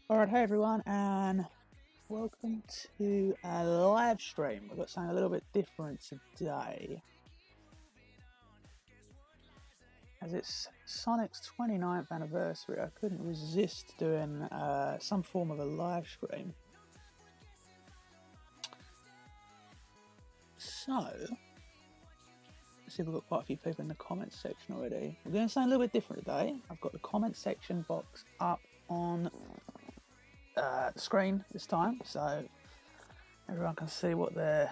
Alright, hey everyone, and welcome to a live stream. We've got something a little bit different today, as it's Sonic's 29th anniversary. I couldn't resist doing some form of a live stream. So, let's see if we've got quite a few people in the comments section already. We're doing something a little bit different today. I've got the comment section box up on the screen this time, so everyone can see what they're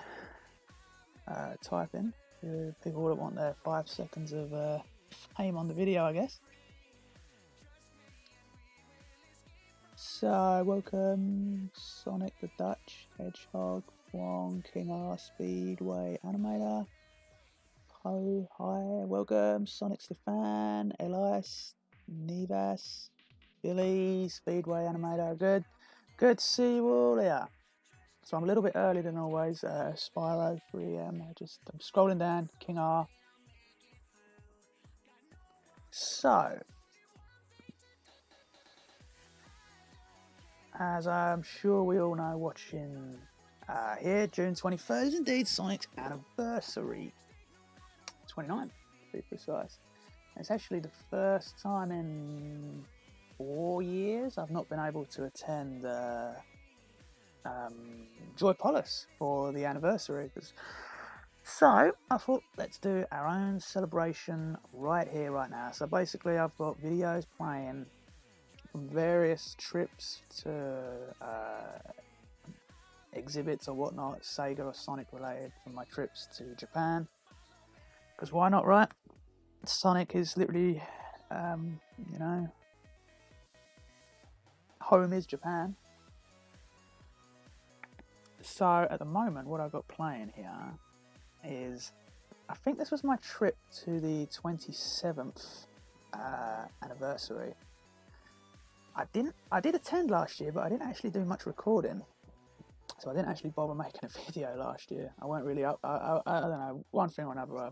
typing. People that want their 5 seconds of fame on the video, I guess. So, welcome Sonic the Hedgehog, Wong, King R, Speedway Animator, Poe, hi, welcome Sonic Stefan, Elias, Nevas, Billy, Speedway Animator, good to see you all here. So I'm a little bit early than always. Spyro 3M. I'm scrolling down. King R. So, as I'm sure we all know, watching here, June 23rd is indeed Sonic's anniversary. 29th, to be precise. And it's actually the first time in 4 years I've not been able to attend Joypolis for the anniversary. So I thought, let's do our own celebration right here, right now. So basically I've got videos playing from various trips to exhibits or whatnot, Sega or Sonic related, from my trips to Japan. Because why not, right? Sonic is literally, you know, home is Japan. So at the moment, what I've got playing here is, I think this was my trip to the 27th anniversary. I did attend last year, but I didn't actually do much recording, so I didn't actually bother making a video last year. I weren't really up. I don't know, one thing or another.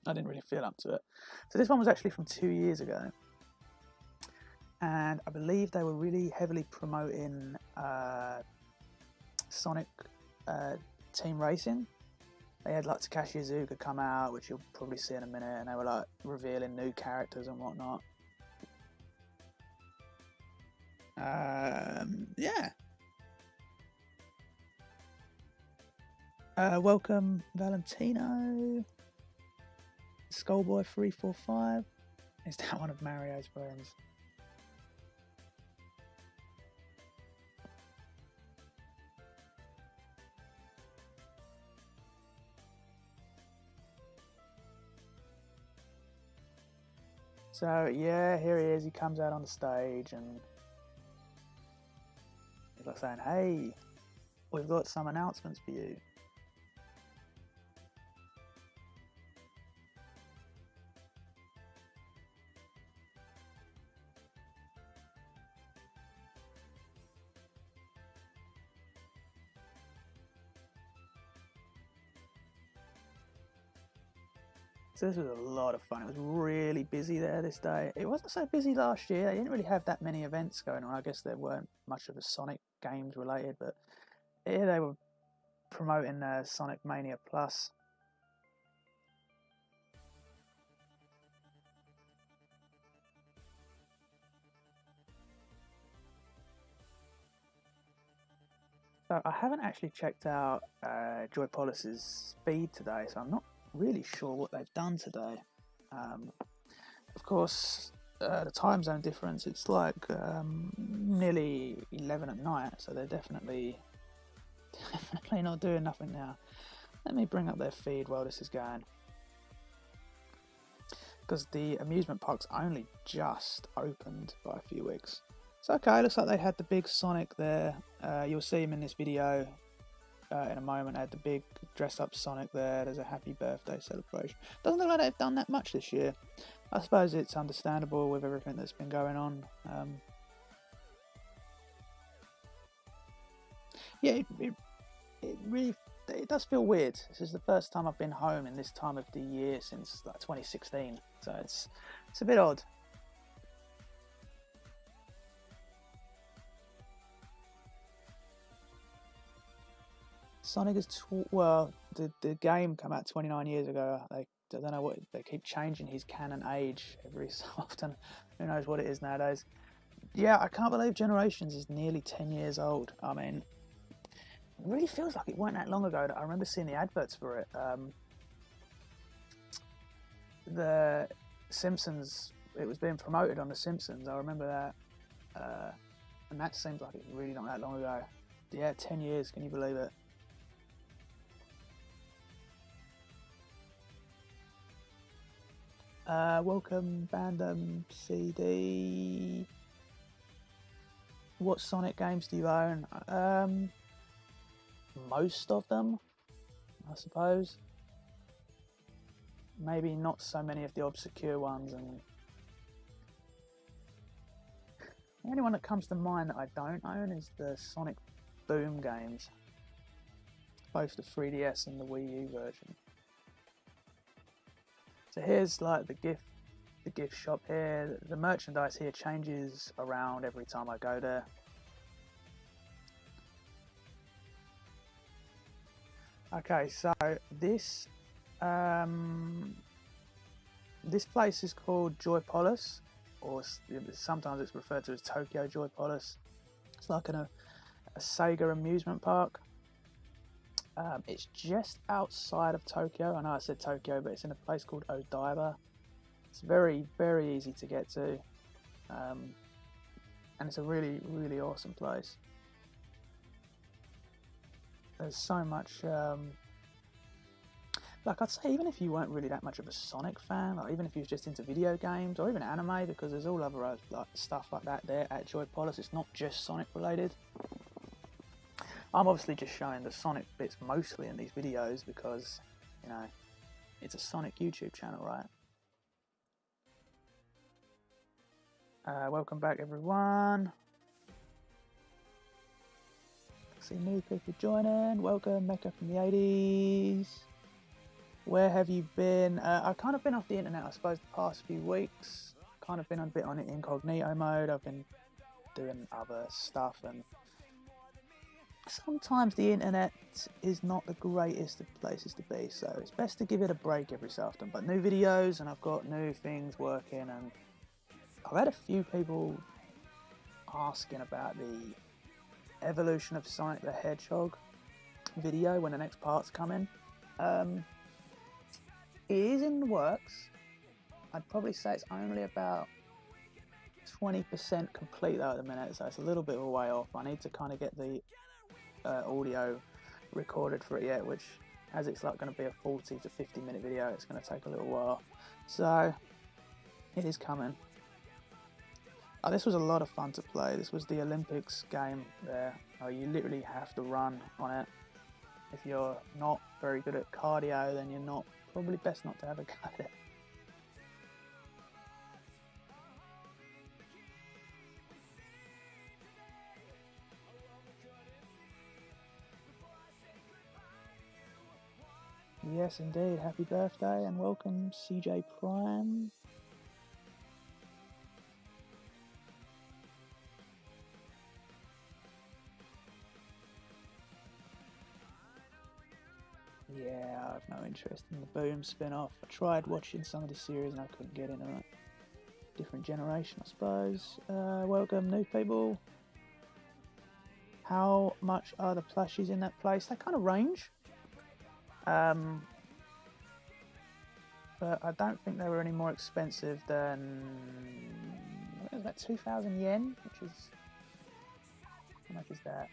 I didn't really feel up to it. So this one was actually from 2 years ago, and I believe they were really heavily promoting Sonic Team Racing. They had like Takashi Iizuka come out, which you'll probably see in a minute, and they were like revealing new characters and whatnot. Yeah. Welcome Valentino. Skullboy 345. Is that one of Mario's friends? So yeah, here he is. He comes out on the stage and he's like saying, "Hey, we've got some announcements for you." So this was a lot of fun. It was really busy there this day. It wasn't so busy last year. They didn't really have that many events going on. I guess there weren't much of the Sonic games related, but here they were promoting Sonic Mania Plus. So I haven't actually checked out Joypolis's feed today, so I'm not really sure what they've done today. Of course, the time zone difference, it's like nearly 11 at night, so they're definitely not doing nothing now. Let me bring up their feed while this is going, because the amusement park's only just opened by a few weeks. So okay, looks like they had the big Sonic there. You'll see him in this video in a moment. They had the big dress up Sonic there. There's a happy birthday celebration. Doesn't look like they've done that much this year. I suppose it's understandable with everything that's been going on. Yeah, it really does feel weird. This is the first time I've been home in this time of the year since like 2016, so it's a bit odd. Sonic is well, the game came out 29 years ago. I don't know what they keep changing his canon age every so often. Who knows what it is nowadays? Yeah, I can't believe Generations is nearly 10 years old. I mean, it really feels like it weren't that long ago that I remember seeing the adverts for it. The Simpsons, it was being promoted on The Simpsons. I remember that, and that seems like it's really not that long ago. Yeah, 10 years. Can you believe it? Welcome, Bandom CD. What Sonic games do you own? Most of them, I suppose. Maybe not so many of the obscure ones, and the only one that comes to mind that I don't own is the Sonic Boom games, both the 3DS and the Wii U version. So here's like the gift shop here. The merchandise here changes around every time I go there. Okay, so this place is called Joypolis, or sometimes it's referred to as Tokyo Joypolis. It's like a Sega amusement park. It's just outside of Tokyo. I know I said Tokyo, but it's in a place called Odaiba. It's very, very easy to get to, and it's a really, really awesome place. There's so much, like I'd say, even if you weren't really that much of a Sonic fan, like even if you was just into video games or even anime, because there's all other like stuff like that there at Joypolis. It's not just Sonic related. I'm obviously just showing the Sonic bits mostly in these videos because, you know, it's a Sonic YouTube channel, right? Welcome back, everyone. See new people joining. Welcome, Mecca from the 80s. Where have you been? I've kind of been off the internet, I suppose, the past few weeks. Kind of been a bit on it incognito mode. I've been doing other stuff, and sometimes the internet is not the greatest of places to be, so it's best to give it a break every so often. But new videos, and I've got new things working, and I've had a few people asking about the evolution of Sonic the Hedgehog video when the next part's coming. It is in the works. I'd probably say it's only about 20% complete though at the minute, so it's a little bit of a way off. I need to kind of get the audio recorded for it yet, which, as it's like going to be a 40 to 50 minute video, it's going to take a little while. So it is coming. Oh, this was a lot of fun to play. This was the Olympics game there. Oh, you literally have to run on it. If you're not very good at cardio, then you're not probably best not to have a go at it. Yes, indeed. Happy birthday and welcome, CJ Prime. Yeah, I've no interest in the Boom spin-off. I tried watching some of the series and I couldn't get into it. Different generation, I suppose. Welcome, new people. How much are the plushies in that place? They kind of range. But I don't think they were any more expensive than, it was about 2,000 yen, which is, how much is that?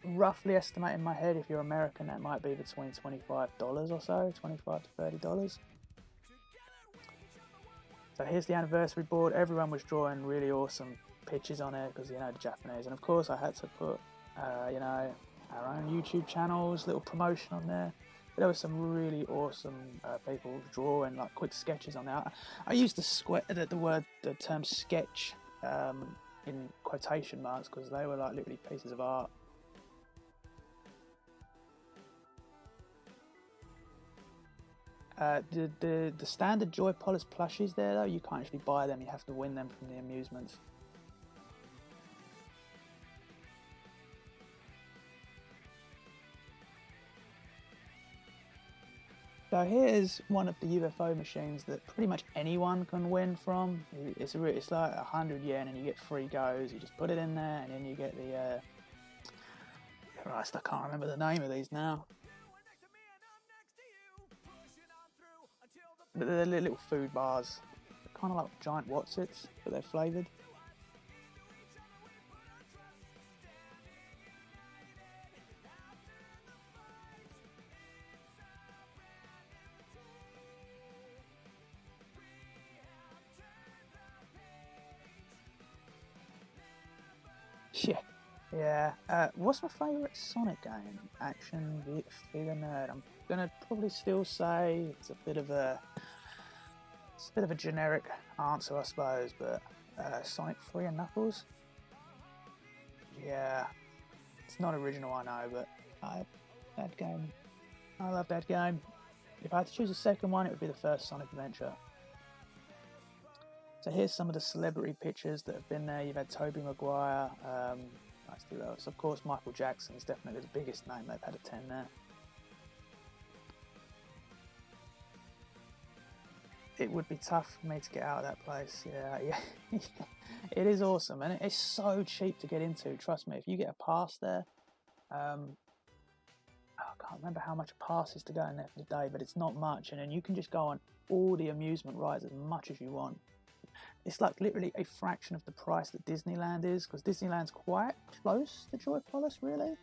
Roughly estimate in my head, if you're American, that might be between $25 or so, $25 to $30. So here's the anniversary board. Everyone was drawing really awesome pictures on it because, you know, the Japanese. And of course I had to put, you know, our own YouTube channels, little promotion on there. But there were some really awesome people drawing like quick sketches on there. I used the term sketch in quotation marks because they were like literally pieces of art. The standard Joypolis plushies there though, you can't actually buy them, you have to win them from the amusements. So here's one of the UFO machines that pretty much anyone can win from. It's like 100 yen and you get 3 goes. You just put it in there and then you get the... Christ, I can't remember the name of these now. But they're little food bars. They're kind of like giant Wotsits, but they're flavoured. Yeah. What's my favourite Sonic game? Action Figure Nerd. I'm gonna probably still say it's a bit of a generic answer, I suppose, but Sonic 3 and Knuckles. Yeah, it's not original, I know, but that game. I love that game. If I had to choose a second one, it would be the first Sonic Adventure. So here's some of the celebrity pictures that have been there. You've had Tobey Maguire. Who else? Of course, Michael Jackson is definitely the biggest name they've had attend there. It would be tough for me to get out of that place. Yeah. It is awesome, and it's so cheap to get into. Trust me, if you get a pass there, I can't remember how much a pass is to go in there for the day, but it's not much, and then you can just go on all the amusement rides as much as you want. It's like literally a fraction of the price that Disneyland is, because Disneyland's quite close to Joypolis, really.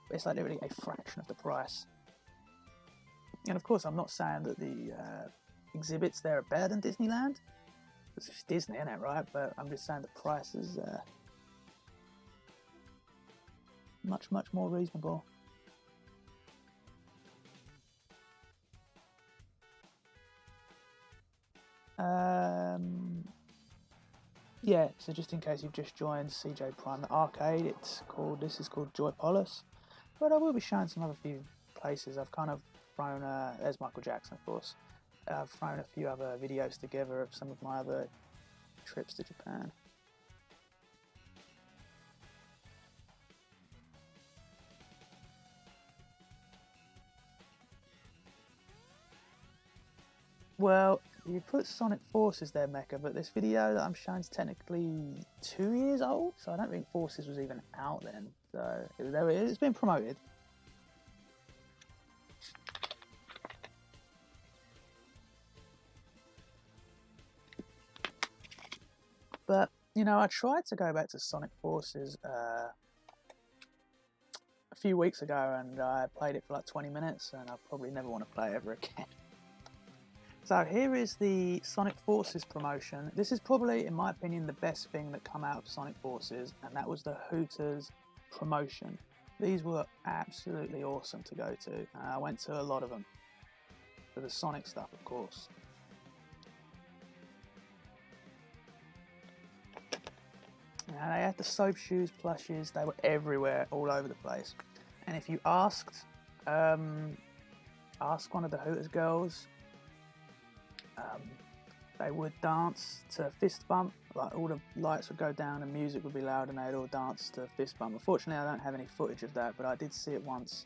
But it's like literally a fraction of the price. And of course, I'm not saying that the exhibits there are better than Disneyland, because it's Disney, isn't it, right? But I'm just saying the price is much more reasonable. Yeah, so just in case you've just joined CJ Prime, the arcade, this is called Joypolis, but I will be showing some other few places. I've kind of thrown, there's Michael Jackson, of course. I've thrown a few other videos together of some of my other trips to Japan. Well, you put Sonic Forces there, Mecha, but this video that I'm showing is technically 2 years old, so I don't think Forces was even out then. So there it is. It's been promoted. But, you know, I tried to go back to Sonic Forces a few weeks ago, and I played it for like 20 minutes, and I probably never want to play it ever again. So here is the Sonic Forces promotion. This is probably, in my opinion, the best thing that come out of Sonic Forces, and that was the Hooters promotion. These were absolutely awesome to go to. I went to a lot of them. For the Sonic stuff, of course. Now, they had the soap shoes, plushes, they were everywhere, all over the place. And if you asked one of the Hooters girls, they would dance to Fist Bump. Like, all the lights would go down and music would be loud and they'd all dance to Fist Bump. Unfortunately, I don't have any footage of that, but I did see it once.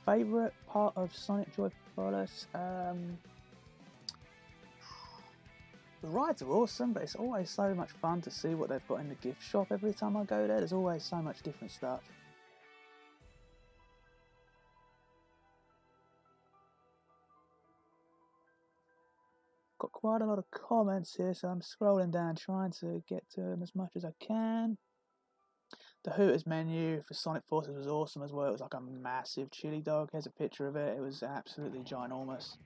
Favourite part of Sonic Joypolis? The rides are awesome, but it's always so much fun to see what they've got in the gift shop every time I go there. There's always so much different stuff. Got quite a lot of comments here, so I'm scrolling down trying to get to them as much as I can. The Hooters menu for Sonic Forces was awesome as well. It was like a massive chili dog. Here's a picture of it. It was absolutely ginormous.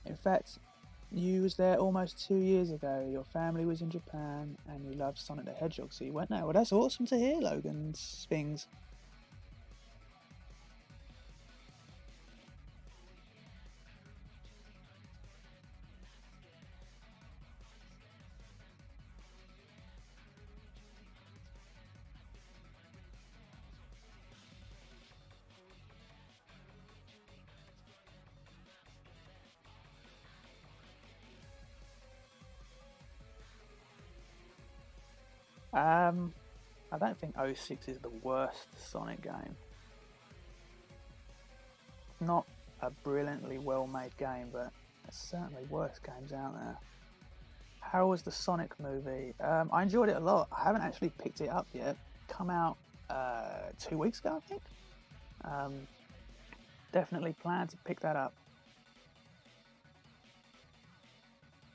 In fact, you was there almost 2 years ago. Your family was in Japan and you loved Sonic the Hedgehog, so you went there. Well, that's awesome to hear, Logan Spings. I don't think 06 is the worst Sonic game. Not a brilliantly well-made game, but there's certainly worse games out there. How was the Sonic movie? I enjoyed it a lot. I haven't actually picked it up yet. Come out 2 weeks ago, I think. Definitely plan to pick that up.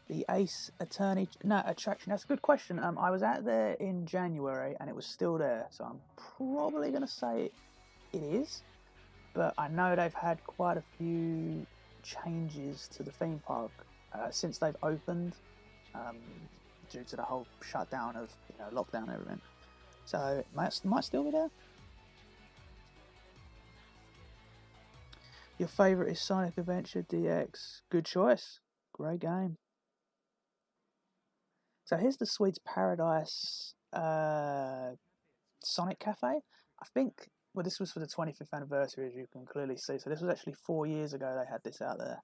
The Ace Attorney attraction. That's a good question. I was out there in January and it was still there, so I'm probably going to say it is. But I know they've had quite a few changes to the theme park since they've opened, due to the whole shutdown of lockdown and everything. So it might still be there. Your favourite is Sonic Adventure DX. Good choice. Great game. So here's the Sweets Paradise Sonic Cafe. I think, well, this was for the 25th anniversary, as you can clearly see. So this was actually 4 years ago they had this out there.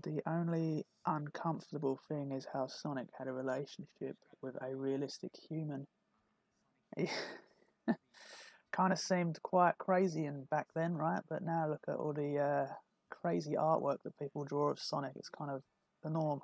The only uncomfortable thing is how Sonic had a relationship with a realistic human. He kind of seemed quite crazy back then, right? But now look at all the crazy artwork that people draw of Sonic. It's kind of the norm.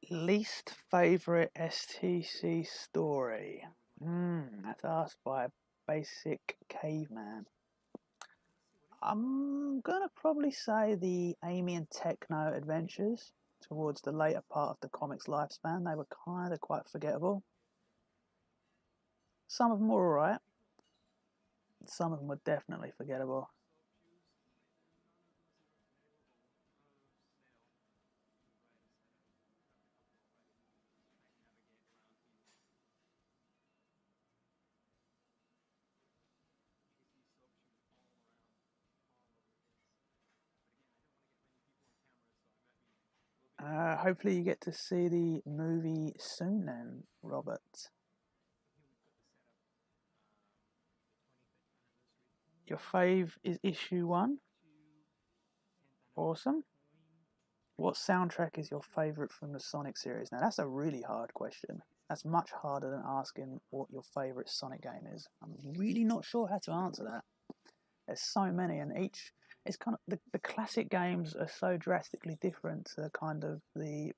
Least favourite STC story? That's asked by a basic caveman. I'm gonna probably say the Amy and Techno adventures towards the later part of the comic's lifespan. They were kind of quite forgettable. Some of them were alright. Some of them were definitely forgettable. Hopefully you get to see the movie soon then, Robert. Your fave is issue 1. Awesome. What soundtrack is your favourite from the Sonic series? Now that's a really hard question. That's much harder than asking what your favourite Sonic game is. I'm really not sure how to answer that. There's so many, and each it's kind of the classic games are so drastically different to kind of the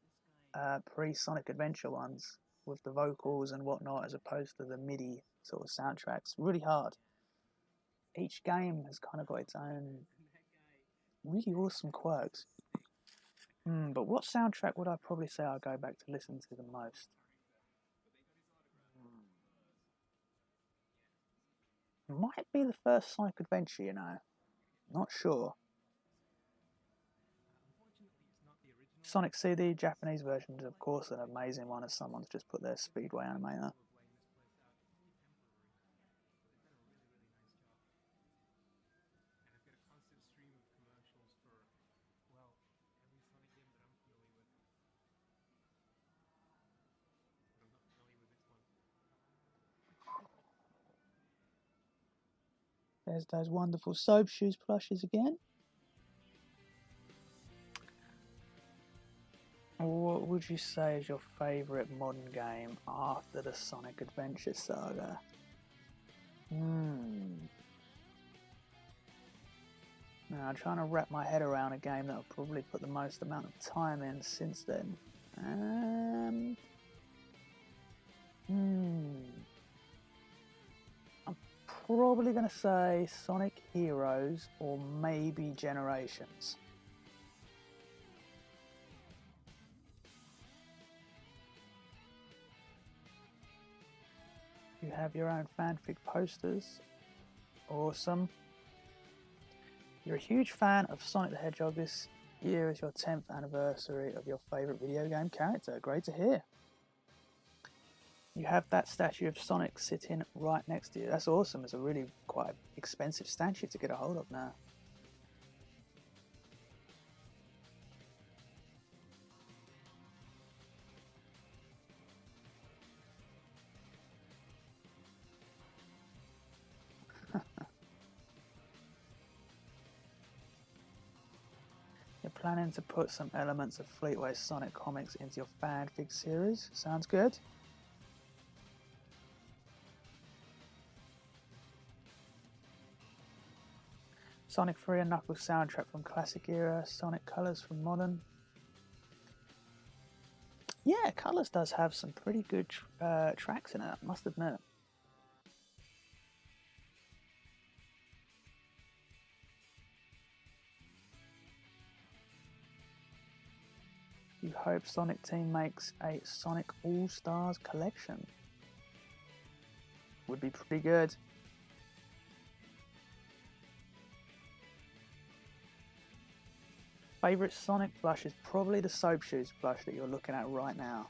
pre-Sonic Adventure ones with the vocals and whatnot, as opposed to the MIDI sort of soundtracks. Really hard. Each game has kind of got its own really awesome quirks. But what soundtrack would I probably say I go back to listen to the most? Might be the first Sonic Adventure, Not sure. Sonic CD, Japanese version is of course an amazing one, as someone's just put their Speedway animator. There's those wonderful Soap Shoes plushes again. What would you say is your favourite modern game after the Sonic Adventure saga? Now, I'm trying to wrap my head around a game that I've probably put the most amount of time in since then. I'm probably going to say Sonic Heroes or maybe Generations. You have your own fanfic posters. Awesome. You're a huge fan of Sonic the Hedgehog. This year is your 10th anniversary of your favourite video game character. Great to hear. You have that statue of Sonic sitting right next to you. That's awesome. It's a really quite expensive statue to get a hold of now. You're planning to put some elements of Fleetway Sonic comics into your fanfic series. Sounds good. Sonic 3 and Knuckles soundtrack from classic era, Sonic Colors from modern. Yeah, Colors does have some pretty good tracks in it, I must admit. You hope Sonic Team makes a Sonic All-Stars collection. Would be pretty good. Favourite Sonic plush is probably the Soap Shoes plush that you're looking at right now.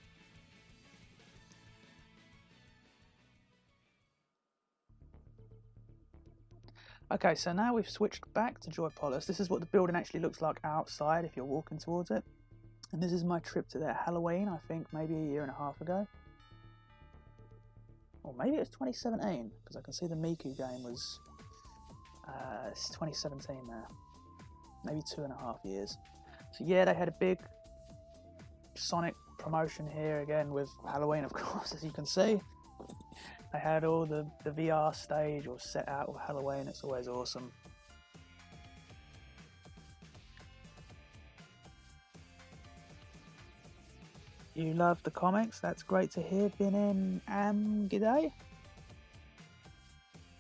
Okay, so now we've switched back to Joypolis. This is what the building actually looks like outside if you're walking towards it. And this is my trip to their Halloween, I think maybe a year and a half ago. Or maybe it was 2017, because I can see the Miku game was 2017 there. Maybe 2.5 years. So yeah, they had a big Sonic promotion here again with Halloween, of course, as you can see. They had all the VR stage all set out with Halloween. It's always awesome. You love the comics, that's great to hear. Been in g'day.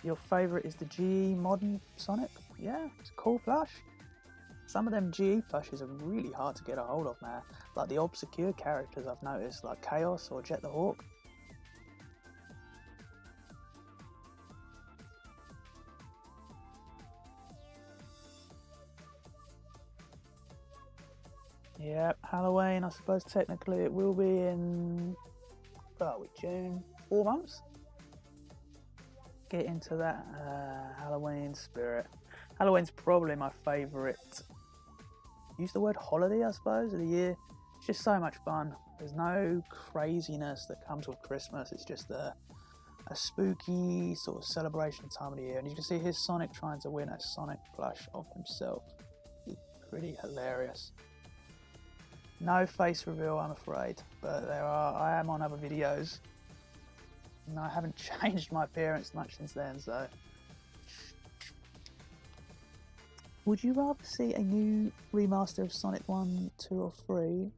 Your favourite is the GE modern Sonic? Yeah, it's a cool plush. Some of them GE plushes are really hard to get a hold of now, like the obscure characters I've noticed, like Chaos or Jet the Hawk. Yep, Halloween, I suppose technically it will be in, June, 4 months? Get into that Halloween spirit. Halloween's probably my favourite, use the word holiday I suppose, of the year. It's just so much fun. There's no craziness that comes with Christmas, it's just a spooky sort of celebration time of the year. And you can see here's Sonic trying to win a Sonic plush of himself. It's pretty hilarious. No face reveal, I'm afraid, but I am on other videos. And I haven't changed my appearance much since then, so. Would you rather see a new remaster of Sonic 1, 2 or 3?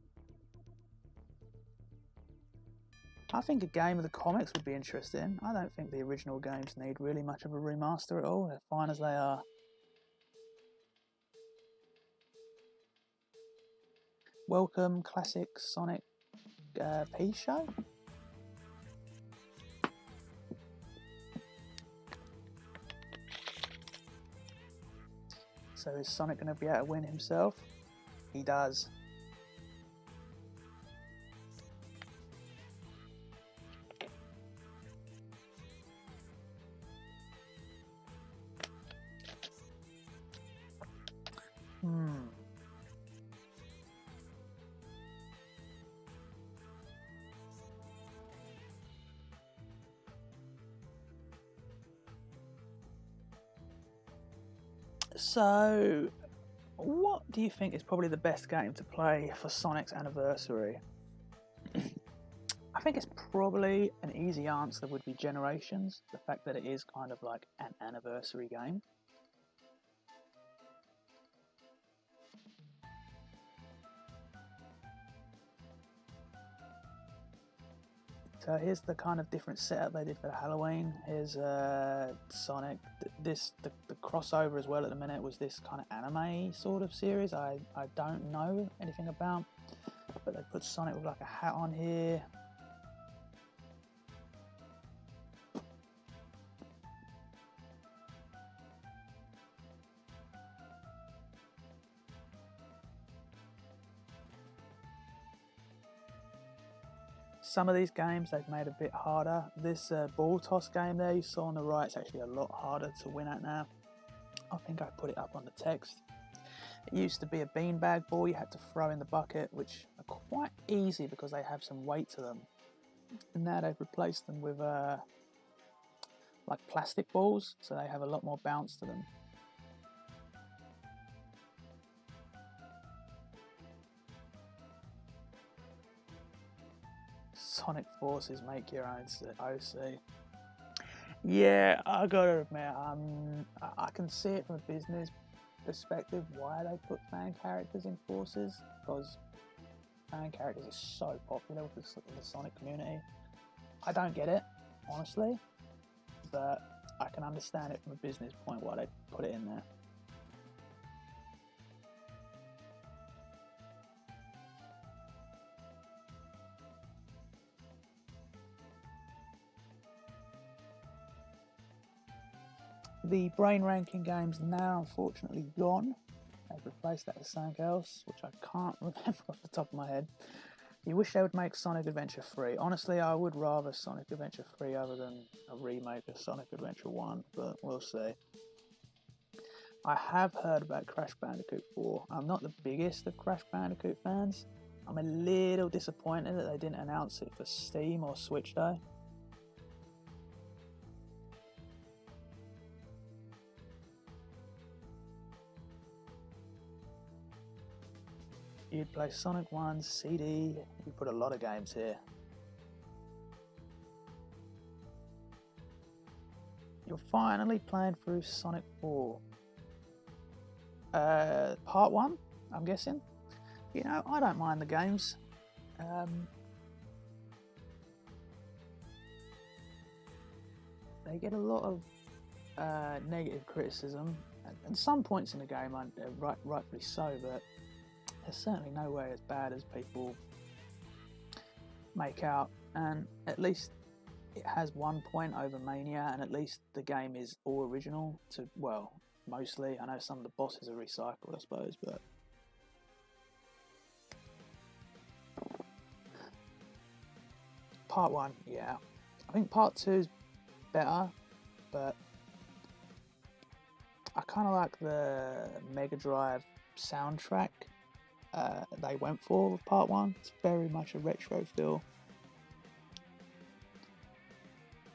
I think a game of the comics would be interesting. I don't think the original games need really much of a remaster at all. They're fine as they are. Welcome, classic Sonic P show. So is Sonic going to be able to win himself? He does. So, what do you think is probably the best game to play for Sonic's anniversary? I think it's probably an easy answer would be Generations. The fact that it is kind of like an anniversary game. So here's the kind of different setup they did for the Halloween. Here's Sonic. The crossover as well at the minute was this kind of anime sort of series I don't know anything about, but they put Sonic with like a hat on here. Some of these games they've made a bit harder. This ball toss game there you saw on the right is actually a lot harder to win at now. I think I put it up on the text. It used to be a beanbag ball you had to throw in the bucket, which are quite easy because they have some weight to them. And now they've replaced them with like plastic balls, so they have a lot more bounce to them. Sonic Forces make your own OC. Yeah, I gotta admit, I can see it from a business perspective why they put fan characters in Forces, because fan characters are so popular with the Sonic community. I don't get it, honestly, but I can understand it from a business point why they put it in there. The brain ranking game's now unfortunately gone. They've replaced that with something else, which I can't remember off the top of my head. You wish they would make Sonic Adventure 3. Honestly, I would rather Sonic Adventure 3 other than a remake of Sonic Adventure 1, but we'll see. I have heard about Crash Bandicoot 4. I'm not the biggest of Crash Bandicoot fans. I'm a little disappointed that they didn't announce it for Steam or Switch though. You'd play Sonic 1 CD, you put a lot of games here. You're finally playing through Sonic 4. Part 1, I'm guessing. You know, I don't mind the games. They get a lot of negative criticism, and some points in the game are rightfully so, but there's certainly nowhere as bad as people make out, and at least it has 1 point over Mania, and at least the game is all original to, well, mostly. I know some of the bosses are recycled, I suppose, but Part 1, yeah. I think Part 2 is better, but I kind of like the Mega Drive soundtrack they went for with Part 1. It's very much a retro feel.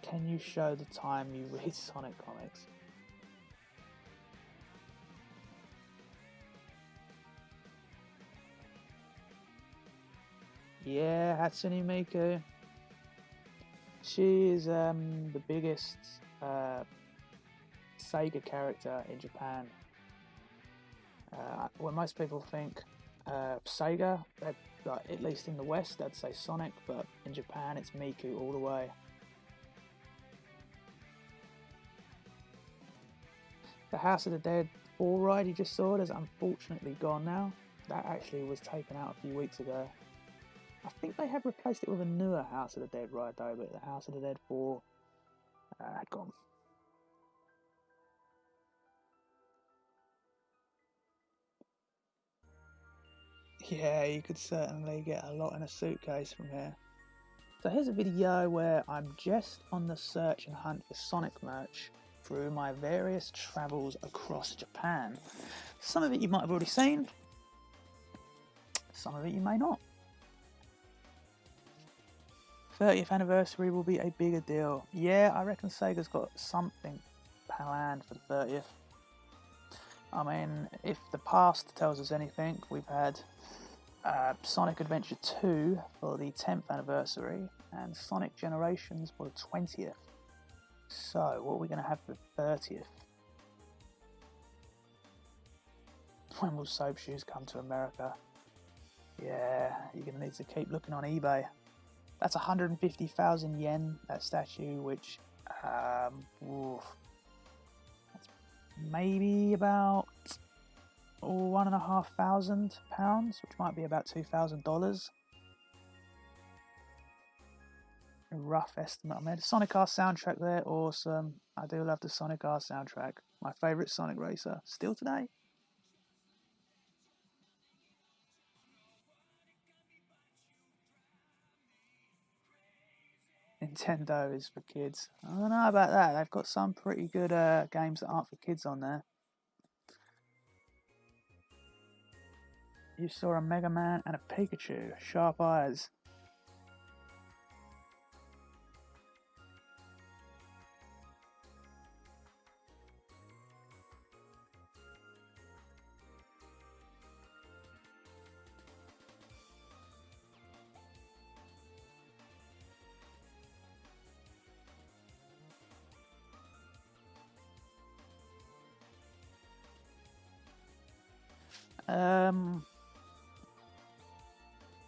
Can you show the time you read Sonic comics? Yeah, Hatsune Miku. She is the biggest Sega character in Japan. When most people think Sega, like, at least in the West, they'd say Sonic, but in Japan it's Miku all the way. The House of the Dead 4 ride you just saw is unfortunately gone now. That actually was taken out a few weeks ago. I think they have replaced it with a newer House of the Dead ride though, but the House of the Dead 4 had gone. Yeah, you could certainly get a lot in a suitcase from here. So here's a video where I'm just on the search and hunt for Sonic merch through my various travels across Japan. Some of it you might have already seen, some of it you may not. 30th anniversary will be a bigger deal. Yeah, I reckon Sega's got something planned for the 30th. I mean, if the past tells us anything, we've had Sonic Adventure 2 for the 10th anniversary and Sonic Generations for the 20th. So, what are we going to have for the 30th? When will soap shoes come to America? Yeah, you're going to need to keep looking on eBay. That's 150,000 yen, that statue, which that's maybe about £1,500, which might be about $2,000. A rough estimate. I mean, the Sonic R soundtrack there, awesome. I do love the Sonic R soundtrack. My favourite Sonic racer, still today. Nintendo is for kids. I don't know about that. They've got some pretty good games that aren't for kids on there. You saw a Mega Man and a Pikachu. Sharp eyes.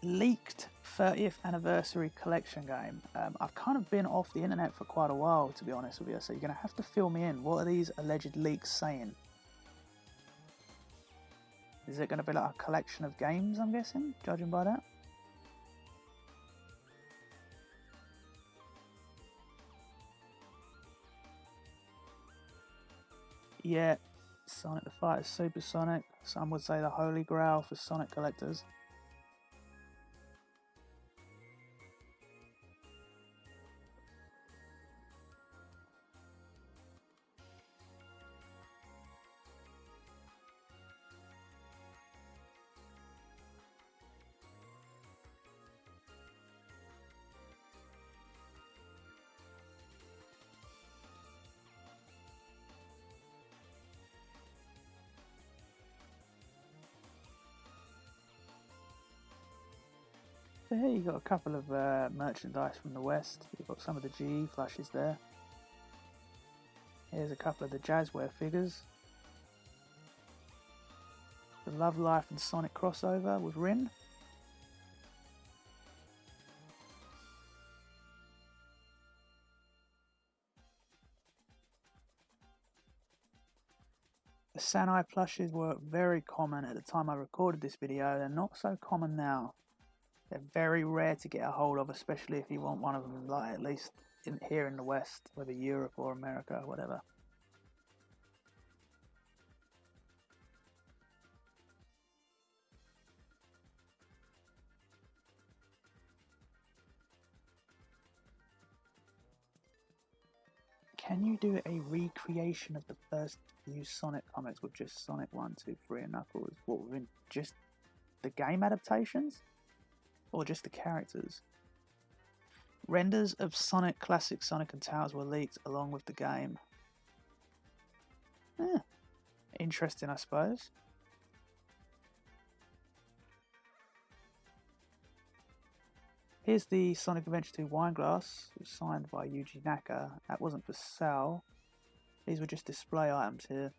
Leaked 30th anniversary collection game. I've kind of been off the internet for quite a while, to be honest with you, so you're going to have to fill me in. What are these alleged leaks saying? Is it going to be like a collection of games, I'm guessing, judging by that? Yeah, Sonic the Fighter Supersonic. Some would say the holy grail for Sonic collectors. So here you've got a couple of merchandise from the West. You've got some of the GE flashes there. Here's a couple of the Jazzware figures. The Love Life and Sonic crossover with Rin. The Sanai plushes were very common at the time I recorded this video. They're not so common now. They're very rare to get a hold of, especially if you want one of them, like at least here in the West, whether Europe or America, whatever. Can you do a recreation of the first few Sonic comics with just Sonic 1, 2, 3 and Knuckles? What, within just the game adaptations? Or just the characters? Renders of Sonic Classic Sonic and Tails were leaked along with the game. Interesting, I suppose. Here's the Sonic Adventure 2 wine glass. It was signed by Yuji Naka. That wasn't for sale. These were just display items here.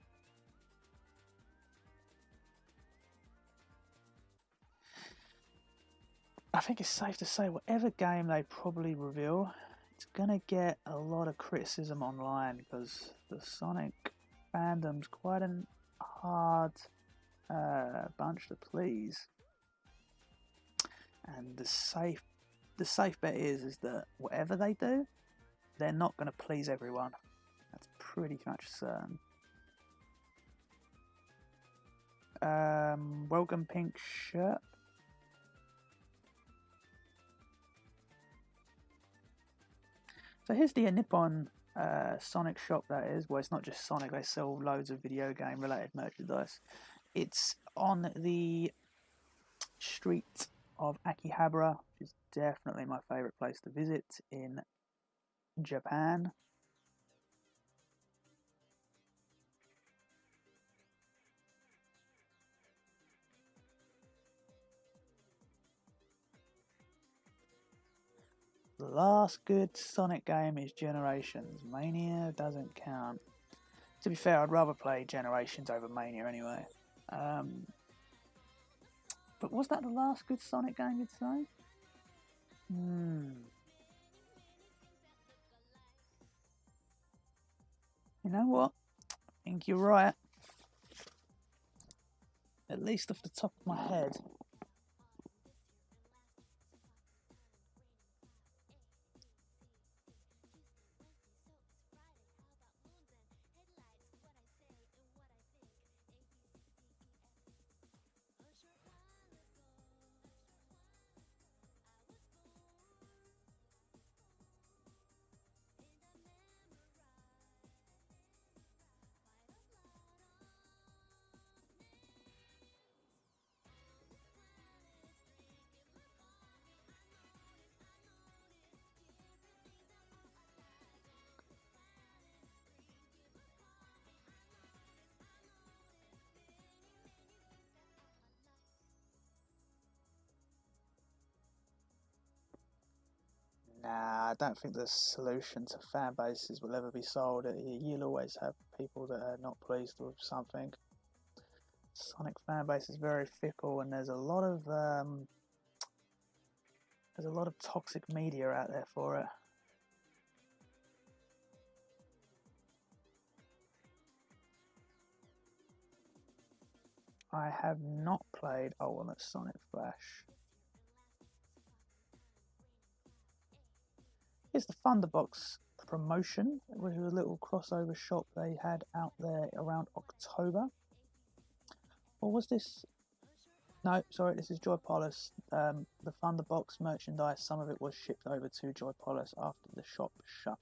I think it's safe to say whatever game they probably reveal, it's gonna get a lot of criticism online because the Sonic fandom's quite a hard bunch to please. And the safe bet is that whatever they do, they're not going to please everyone. That's pretty much certain. Welcome pink shirt. So here's the Nippon Sonic shop, that is. Well, it's not just Sonic, they sell loads of video game related merchandise. It's on the street of Akihabara, which is definitely my favourite place to visit in Japan. The last good Sonic game is Generations. Mania doesn't count. To be fair, I'd rather play Generations over Mania anyway. But was that the last good Sonic game, you'd say? You know what? I think you're right. At least off the top of my head. Nah, I don't think the solution to fan bases will ever be solved. You'll always have people that are not pleased with something. Sonic fan base is very fickle, and there's a lot of toxic media out there for it. I have not played Ultimate Sonic Flash. Here's the Thunderbox promotion, which was a little crossover shop they had out there around October. Or was this? No, sorry, this is Joypolis. The Thunderbox merchandise, some of it was shipped over to Joypolis after the shop shut.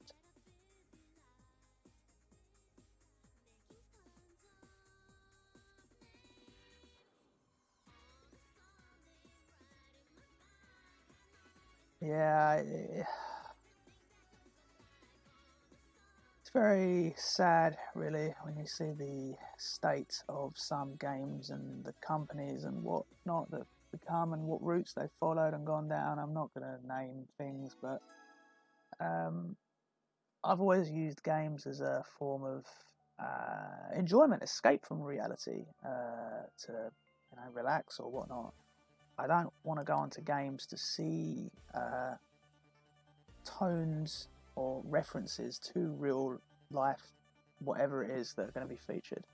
Yeah, it's very sad, really, when you see the state of some games and the companies and whatnot that become and what routes they've followed and gone down. I'm not going to name things, but I've always used games as a form of enjoyment, escape from reality, to relax or whatnot. I don't want to go onto games to see tones or references to real life, whatever it is that are going to be featured.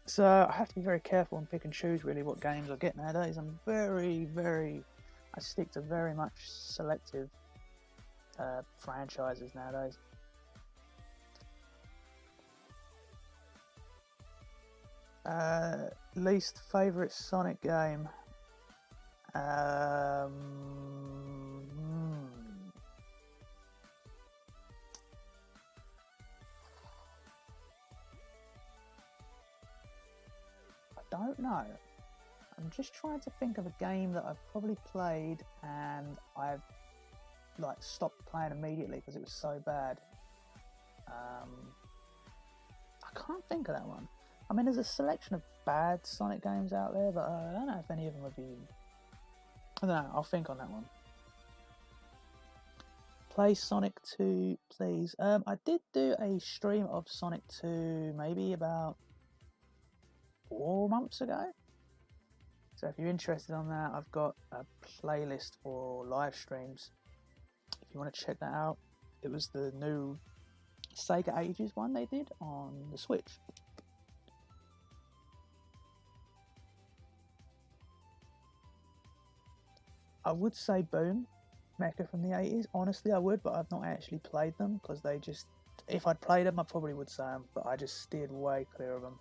So I have to be very careful and pick and choose really what games I get nowadays. I'm I stick to very much selective franchises nowadays. Least favourite Sonic game? I don't know. I'm just trying to think of a game that I've probably played and I've stopped playing immediately because it was so bad. I can't think of that one. I mean, there's a selection of bad Sonic games out there, but I don't know if any of them would be... I don't know, I'll think on that one. Play Sonic 2, please. I did do a stream of Sonic 2 maybe about 4 months ago. So if you're interested on that, I've got a playlist for live streams. If you want to check that out, it was the new Sega Ages one they did on the Switch. I would say Boom, Mecha from the 80s. Honestly, I would, but I've not actually played them because they just... If I'd played them, I probably would say them, but I just steered way clear of them.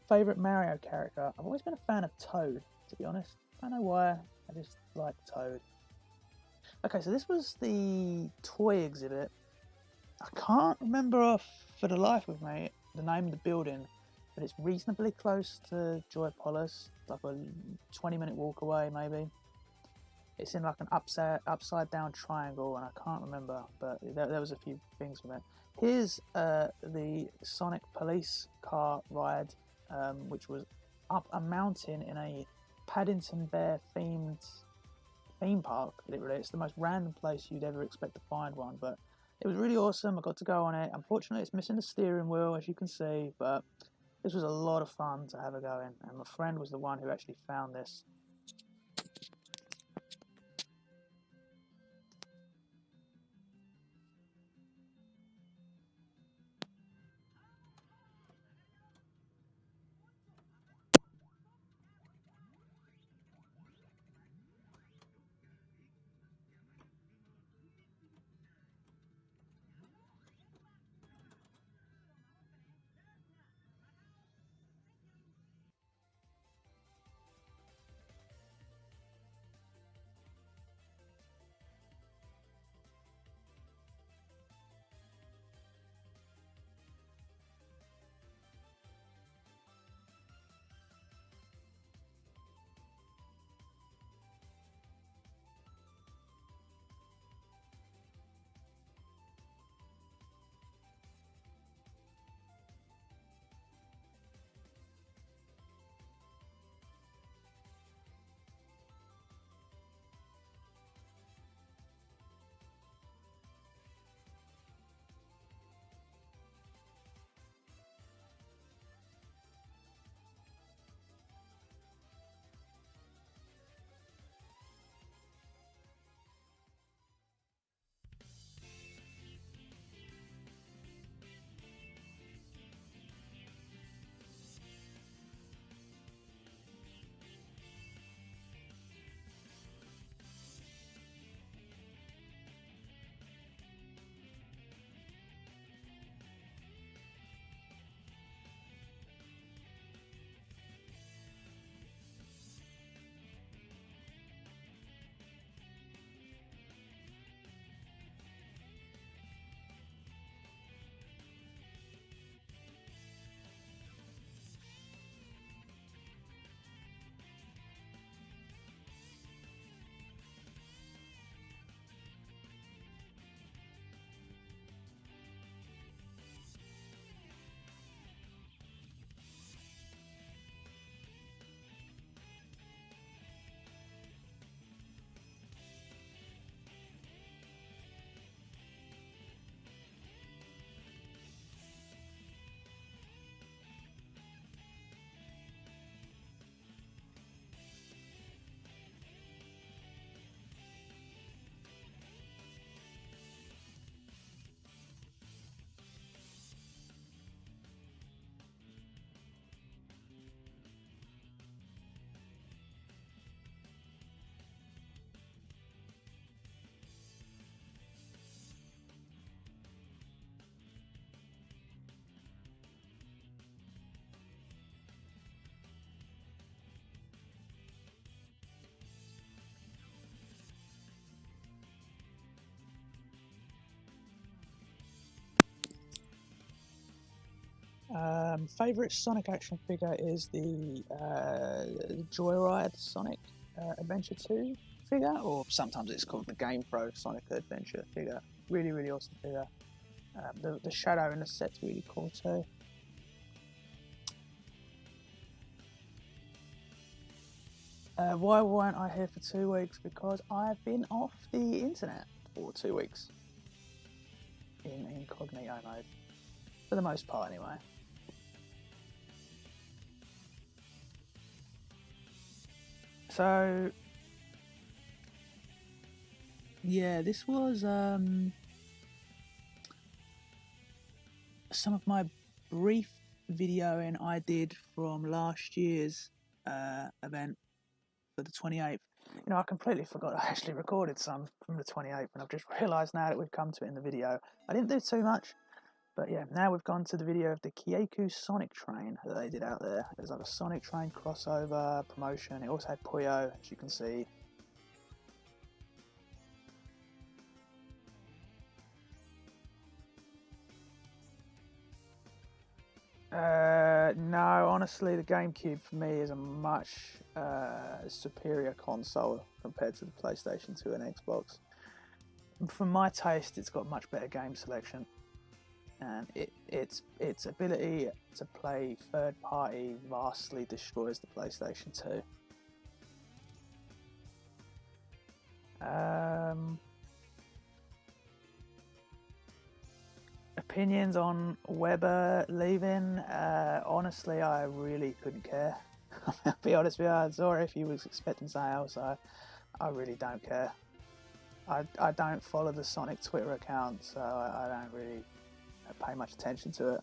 Favourite Mario character? I've always been a fan of Toad, to be honest. I don't know why, I just like Toad. Okay, so this was the toy exhibit. I can't remember for the life of me the name of the building, but it's reasonably close to Joypolis, like a 20-minute walk away maybe. It's in like an upside down triangle, and I can't remember, but there was a few things from it. Here's the Sonic police car ride, which was up a mountain in a Paddington Bear themed theme park. Literally, it's the most random place you'd ever expect to find one, but It was really awesome. I got to go on it. Unfortunately, it's missing the steering wheel, as you can see, but this was a lot of fun to have a go in. And my friend was the one who actually found this. Favorite Sonic action figure is the Joyride Sonic Adventure 2 figure, or sometimes it's called the Game Pro Sonic Adventure figure. Really, really awesome figure. The shadow in the set's really cool too. Why weren't I here for 2 weeks? Because I've been off the internet for 2 weeks in incognito mode, for the most part anyway. So yeah, this was some of my brief videoing I did from last year's event for the 28th. You know, I completely forgot I actually recorded some from the 28th, and I've just realised now that we've come to it in the video. I didn't do too much, but yeah, now we've gone to the video of the Kyeku Sonic Train that they did out there. It was like a Sonic Train crossover promotion. It also had Puyo, as you can see. No, honestly, the GameCube for me is a much superior console compared to the PlayStation 2 and Xbox. For my taste, it's got much better game selection, and its ability to play third party vastly destroys the PlayStation 2. opinions on Weber leaving, honestly, I really couldn't care. I'll be honest with you, I'm sorry if you was expecting something else, I really don't care. I don't follow the Sonic Twitter account, so I don't really pay much attention to it.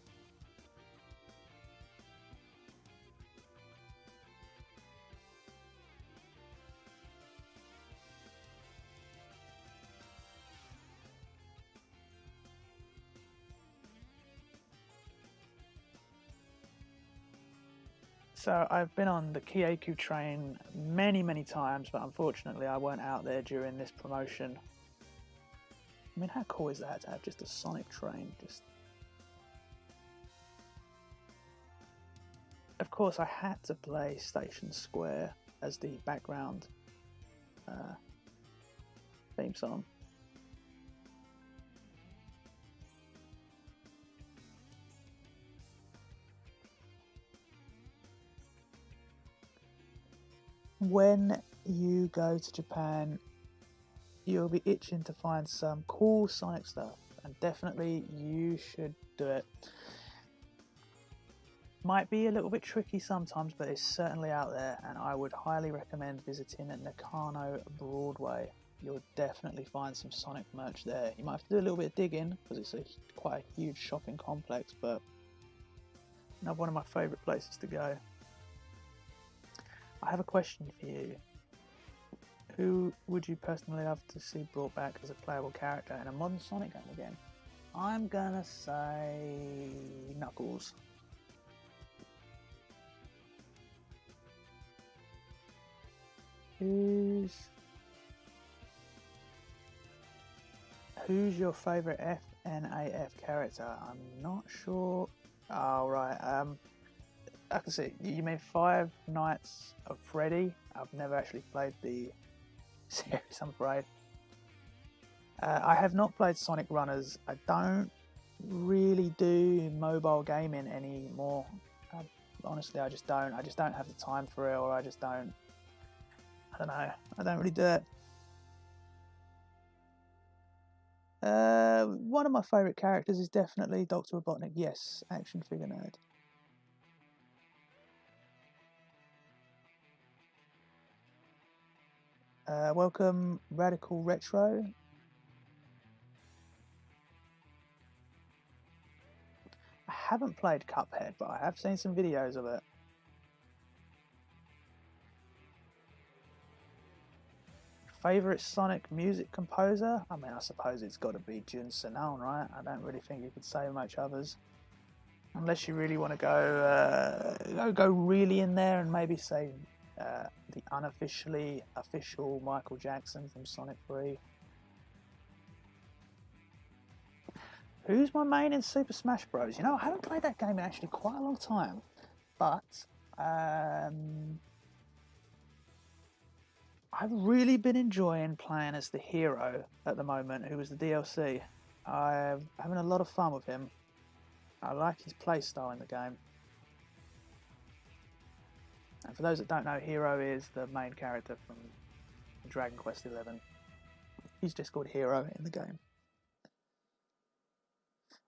So I've been on the Kyoku train many times, but unfortunately I weren't out there during this promotion. I mean, how cool is that to have just a Sonic train? Of course, I had to play Station Square as the background theme song. When you go to Japan, you'll be itching to find some cool Sonic stuff, and definitely you should do it. Might be a little bit tricky sometimes, but it's certainly out there, and I would highly recommend visiting Nakano Broadway. You'll definitely find some Sonic merch there. You might have to do a little bit of digging because it's quite a huge shopping complex, but another one of my favourite places to go. I have a question for you. Who would you personally love to see brought back as a playable character in a modern Sonic game again? I'm gonna say Knuckles. Who's your favourite FNAF character? I'm not sure. Oh, right. I can see. You mean Five Nights of Freddy? I've never actually played the series, I'm afraid. I have not played Sonic Runners. I don't really do mobile gaming anymore. Honestly, I just don't. I just don't have the time for it, or I just don't. I don't know. I don't really do it. One of my favourite characters is definitely Dr. Robotnik. Yes, action figure nerd. Welcome, Radical Retro. I haven't played Cuphead, but I have seen some videos of it. Favourite Sonic music composer? I mean, I suppose it's got to be Jun Senon, right? I don't really think you could say much others. Unless you really want to go really in there and maybe say the unofficially official Michael Jackson from Sonic 3. Who's my main in Super Smash Bros? You know, I haven't played that game in actually quite a long time, but I've really been enjoying playing as the hero at the moment, who was the DLC. I'm having a lot of fun with him. I like his playstyle in the game. And for those that don't know, Hero is the main character from Dragon Quest XI. He's just called Hero in the game.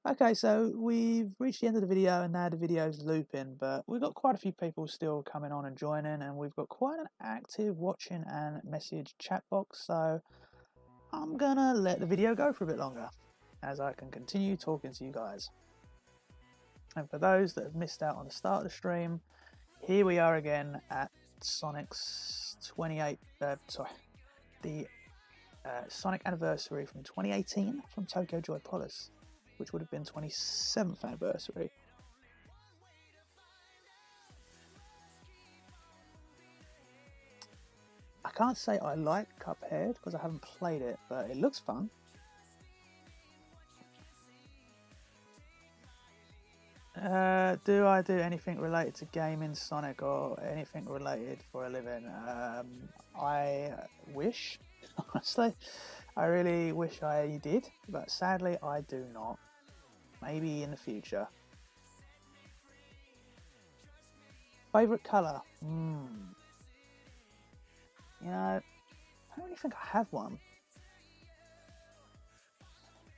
Okay, so we've reached the end of the video and now the video's looping, but we've got quite a few people still coming on and joining, and we've got quite an active watching and message chat box, so I'm gonna let the video go for a bit longer as I can continue talking to you guys. And for those that have missed out on the start of the stream, here we are again at Sonic's Sonic anniversary from 2018 from Tokyo Joypolis, which would have been 27th anniversary. I can't say I like Cuphead because I haven't played it, but it looks fun. Do I do anything related to gaming, Sonic, or anything related for a living? I wish, honestly. I really wish I did, but sadly I do not. Maybe in the future. Favourite colour? You know, I don't really think I have one.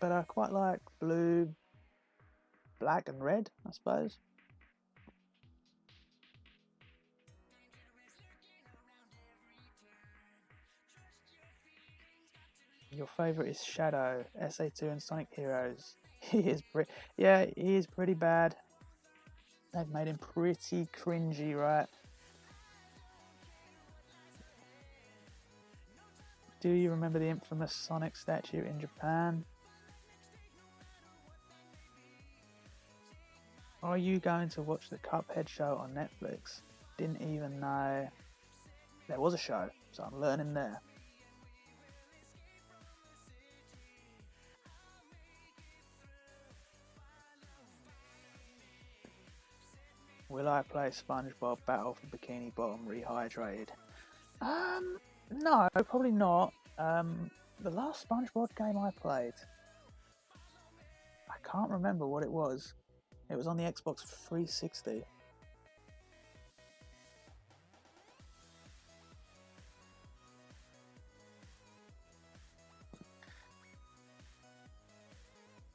But I quite like blue, black and red, I suppose. Your favourite is Shadow, SA2 and Sonic Heroes. He is yeah, he is pretty bad. They've made him pretty cringy, right? Do you remember the infamous Sonic statue in Japan? Are you going to watch the Cuphead show on Netflix? Didn't even know there was a show, so I'm learning there. Will I play Spongebob Battle for Bikini Bottom Rehydrated? No, probably not. The last Spongebob game I played, I can't remember what it was. It was on the Xbox 360.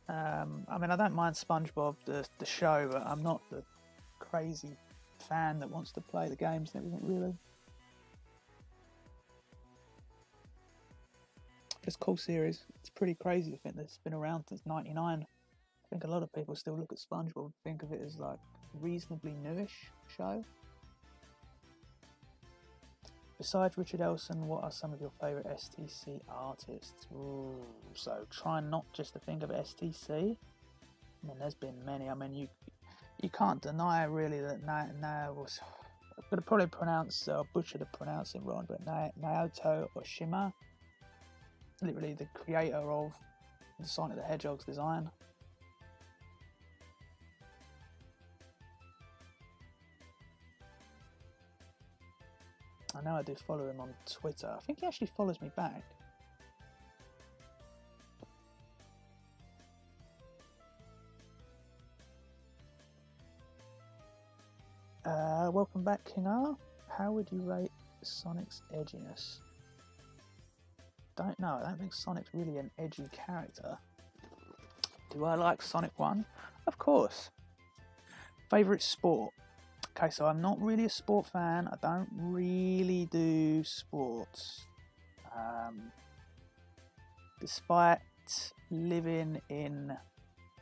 I mean, I don't mind SpongeBob the show, but I'm not the crazy fan that wants to play the games and everything, really. It's a cool series. It's pretty crazy to think that it's been around since '99. I think a lot of people still look at SpongeBob and think of it as like a reasonably newish show. Besides Richard Elson, what are some of your favourite STC artists? Ooh, so try not just to think of STC. I mean, there's been many. I mean, you can't deny really that now was. I'm going to probably butcher the pronouncing wrong, but Naoto Oshima, literally the creator of the Sonic the Hedgehog's design. I know I do follow him on Twitter. I think he actually follows me back. Welcome back, King R. How would you rate Sonic's edginess? Don't know. I don't think Sonic's really an edgy character. Do I like Sonic 1? Of course. Favourite sport? Okay, so I'm not really a sport fan. I don't really do sports. Despite living in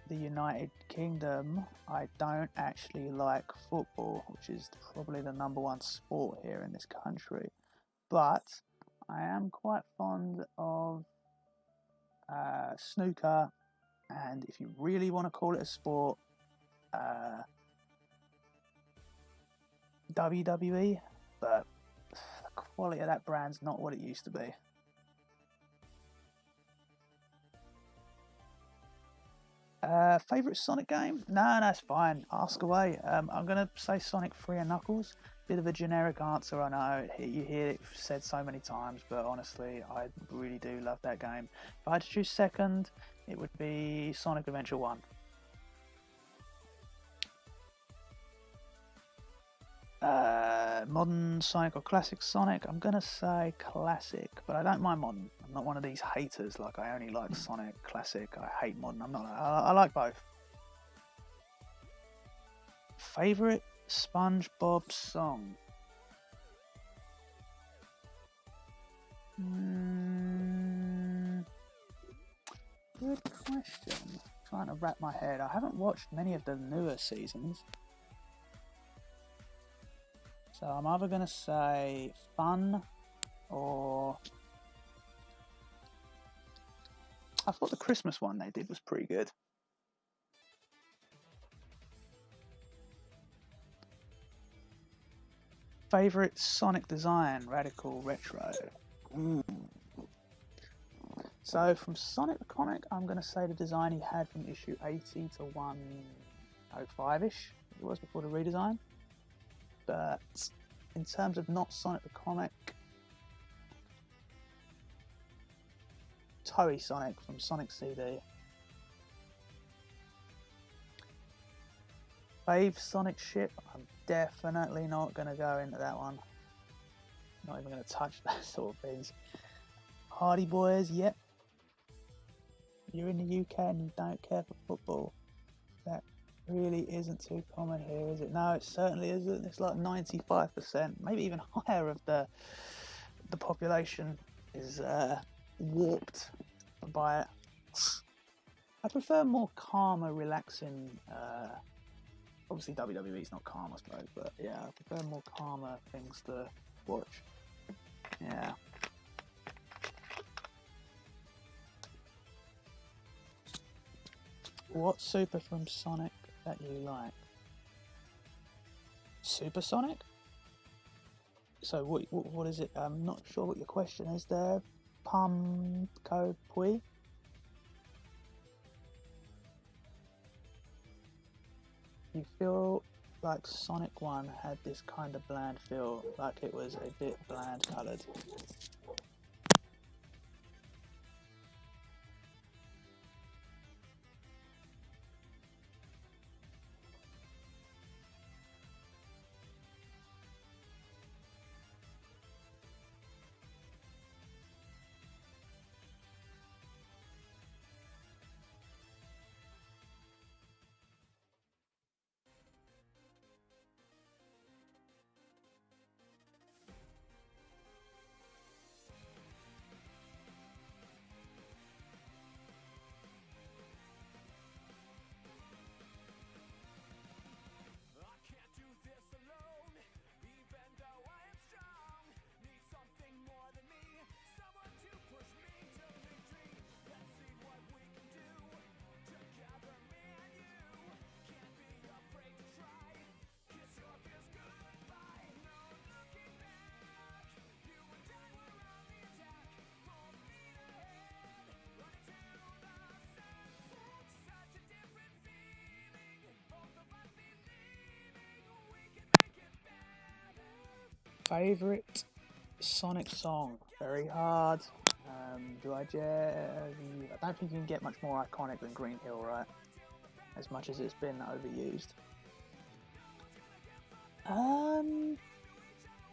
the United Kingdom, I don't actually like football, which is probably the #1 sport here in this country. But I am quite fond of snooker, and if you really want to call it a sport, WWE, but the quality of that brand's not what it used to be. Favourite Sonic game? No, that's fine. Ask away. I'm going to say Sonic 3 and Knuckles. Bit of a generic answer, I know. You hear it said so many times, but honestly, I really do love that game. If I had to choose second, it would be Sonic Adventure 1. Modern Sonic or classic Sonic? I'm gonna say classic, but I don't mind modern. I'm not one of these haters like I only like Sonic classic. I hate modern. I'm not. I like both. Favorite SpongeBob song? Good question. I'm trying to wrap my head. I haven't watched many of the newer seasons. So I'm either going to say Fun or... I thought the Christmas one they did was pretty good. Favourite Sonic design, radical, retro. So from Sonic the comic, I'm going to say the design he had from issue 80 to 105-ish. It was before the redesign. But in terms of not Sonic the comic, Toei Sonic from Sonic CD. Fave Sonic ship, I'm definitely not going to go into that one. Not even going to touch that sort of things. Hardy Boys, yep. You're in the UK and you don't care for football. That really isn't too common here, is it? No, it certainly isn't. It's like 95%, maybe even higher of the population is warped by it. I prefer more calmer, relaxing. Obviously, WWE's not calm, I suppose, but yeah, I prefer more calmer things to watch. Yeah. What super from Sonic that you like? Supersonic? So what is it? I'm not sure what your question is there. Pumco Pui? You feel like Sonic 1 had this kind of bland feel, like it was a bit bland coloured. Favourite Sonic song? Very hard. I don't think you can get much more iconic than Green Hill, right? As much as it's been overused.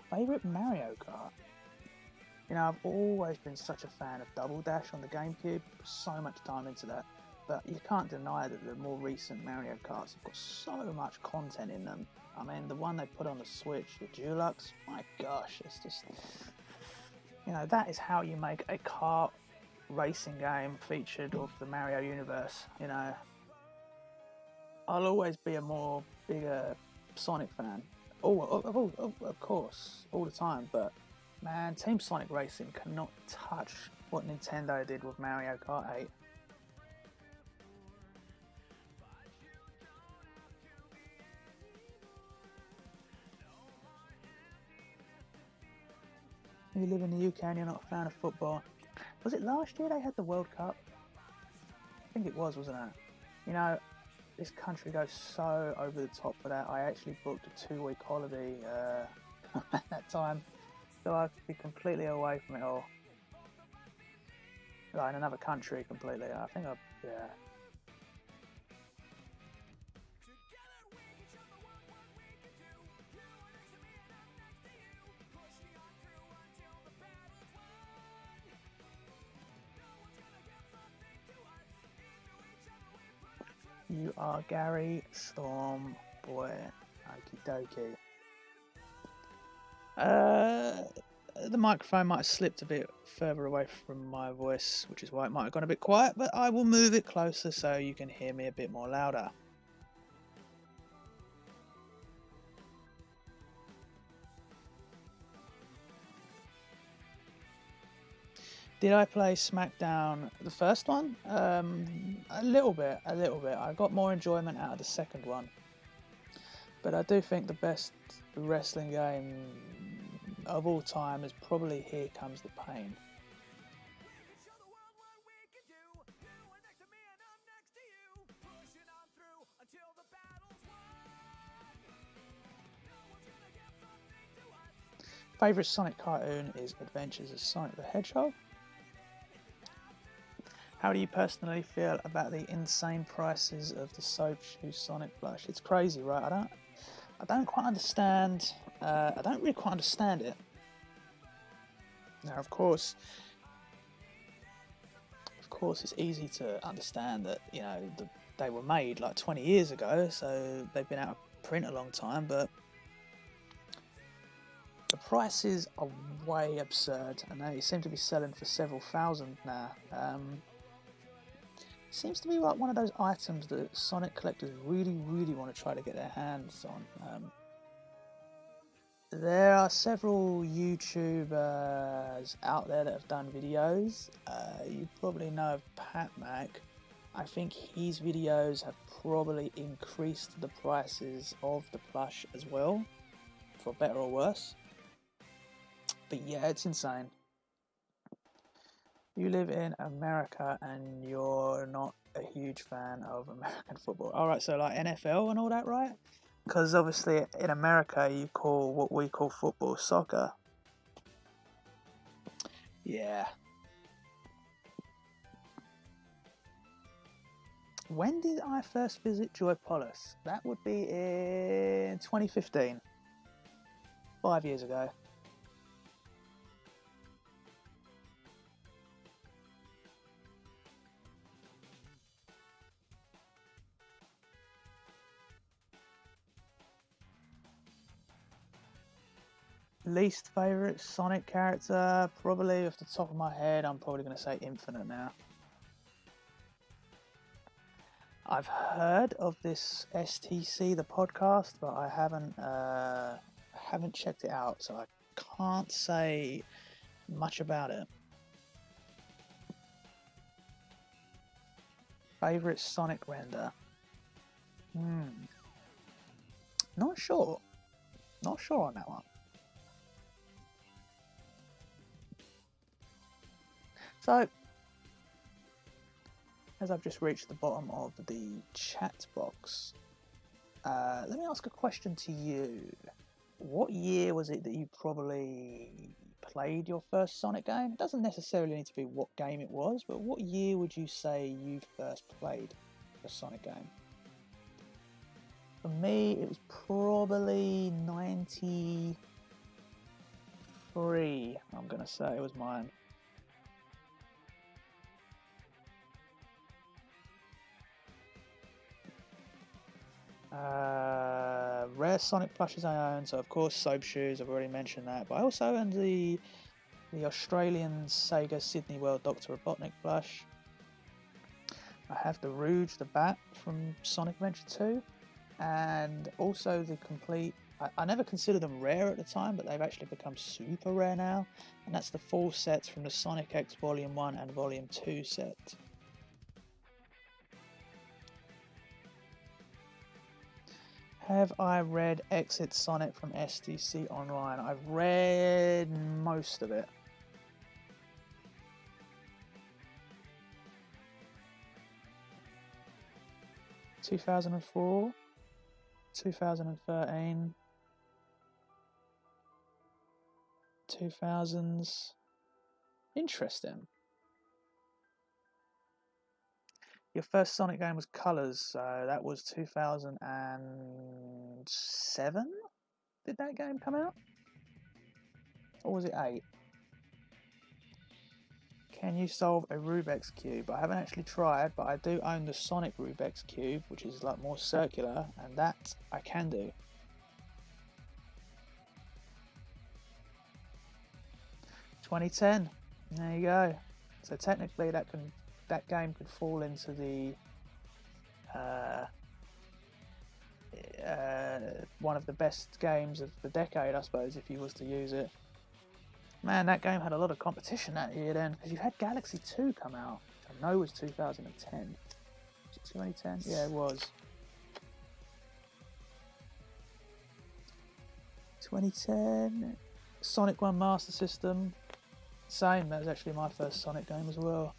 Favourite Mario Kart? You know, I've always been such a fan of Double Dash on the GameCube. So much time into that. But you can't deny that the more recent Mario Karts have got so much content in them. I mean, the one they put on the Switch, the Deluxe, my gosh, it's just... You know, that is how you make a kart racing game featured of the Mario universe, you know. I'll always be a bigger Sonic fan. Of course, all the time, but man, Team Sonic Racing cannot touch what Nintendo did with Mario Kart 8. You live in the UK and you're not a fan of football. Was it last year they had the World Cup? I think it was, wasn't it? You know, this country goes so over the top for that. I actually booked a 2-week holiday at that time, so I could be completely away from it all. Like in another country completely. Yeah. You are Gary Storm Boy. Okie dokie. The microphone might have slipped a bit further away from my voice, which is why it might have gone a bit quiet, but I will move it closer so you can hear me a bit more louder. Did I play SmackDown, the first one? A little bit. I got more enjoyment out of the second one. But I do think the best wrestling game of all time is probably Here Comes the Pain. Favourite Sonic cartoon is Adventures of Sonic the Hedgehog. How do you personally feel about the insane prices of the soap shoe Sonic Plush? It's crazy, right? I don't quite understand. I don't really quite understand it. Now, of course, it's easy to understand that, you know, the they were made like 20 years ago, so they've been out of print a long time, but the prices are way absurd, and they seem to be selling for several thousand now. Seems to be like one of those items that Sonic collectors really, really want to try to get their hands on. There are several YouTubers out there that have done videos. You probably know of Pat Mac. I think his videos have probably increased the prices of the plush as well, for better or worse. But yeah, it's insane. You live in America and you're not a huge fan of American football. Alright, so like NFL and all that, right? Because obviously in America you call what we call football soccer. Yeah. When did I first visit Joypolis? That would be in 2015. 5 years ago. Least favourite Sonic character? Probably off the top of my head, I'm probably going to say Infinite now. I've heard of this STC, the podcast, but I haven't checked it out, so I can't say much about it. Favourite Sonic render? Not sure. Not sure on that one. So, as I've just reached the bottom of the chat box, let me ask a question to you. What year was it that you probably played your first Sonic game? It doesn't necessarily need to be what game it was, but what year would you say you first played a Sonic game? For me, it was probably 93, I'm going to say it was mine. Rare Sonic plushes I own, so of course Soap Shoes, I've already mentioned that, but I also own the Australian Sega Sydney World Dr. Robotnik plush. I have the Rouge the Bat from Sonic Adventure 2, and also the complete, I never considered them rare at the time, but they've actually become super rare now, and that's the full sets from the Sonic X Volume 1 and Volume 2 set. Have I read Exit Sonic from STC Online? I've read most of it. (2004), 2013, 2000s. Interesting. Your first Sonic game was Colors, so that was 2007? Did that game come out? Or was it 8? Can you solve a Rubik's Cube? I haven't actually tried, but I do own the Sonic Rubik's Cube, which is like more circular, and that I can do. (2010). There you go. So technically that game could fall into the one of the best games of the decade, I suppose, if you was to use it. Man, that game had a lot of competition that year then, because you had Galaxy 2 come out, which I know was 2010. Was it 2010? Yeah, it was. 2010. Sonic 1 Master System. Same, that was actually my first Sonic game as well.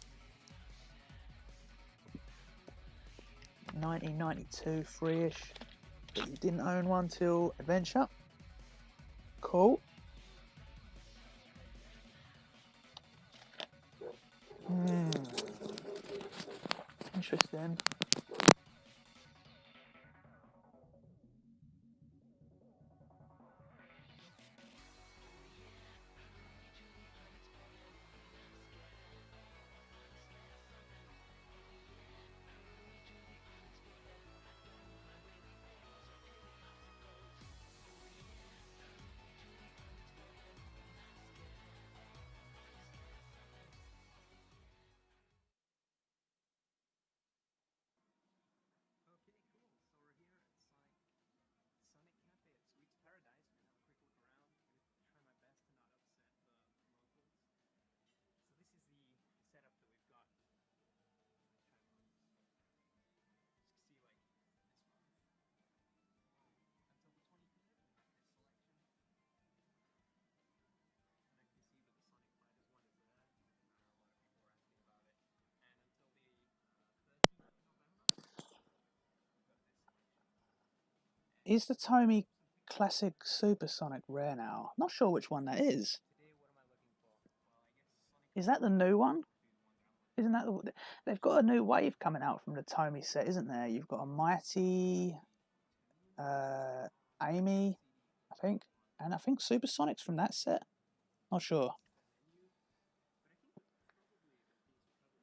1992, free-ish, but you didn't own one till Adventure. Cool. Interesting. Is the Tomy Classic Supersonic rare now? Not sure which one that is. Is that the new one? Isn't that the... They've got a new wave coming out from the Tomy set, isn't there? You've got a Mighty, Amy, I think, and I think Supersonic's from that set. Not sure.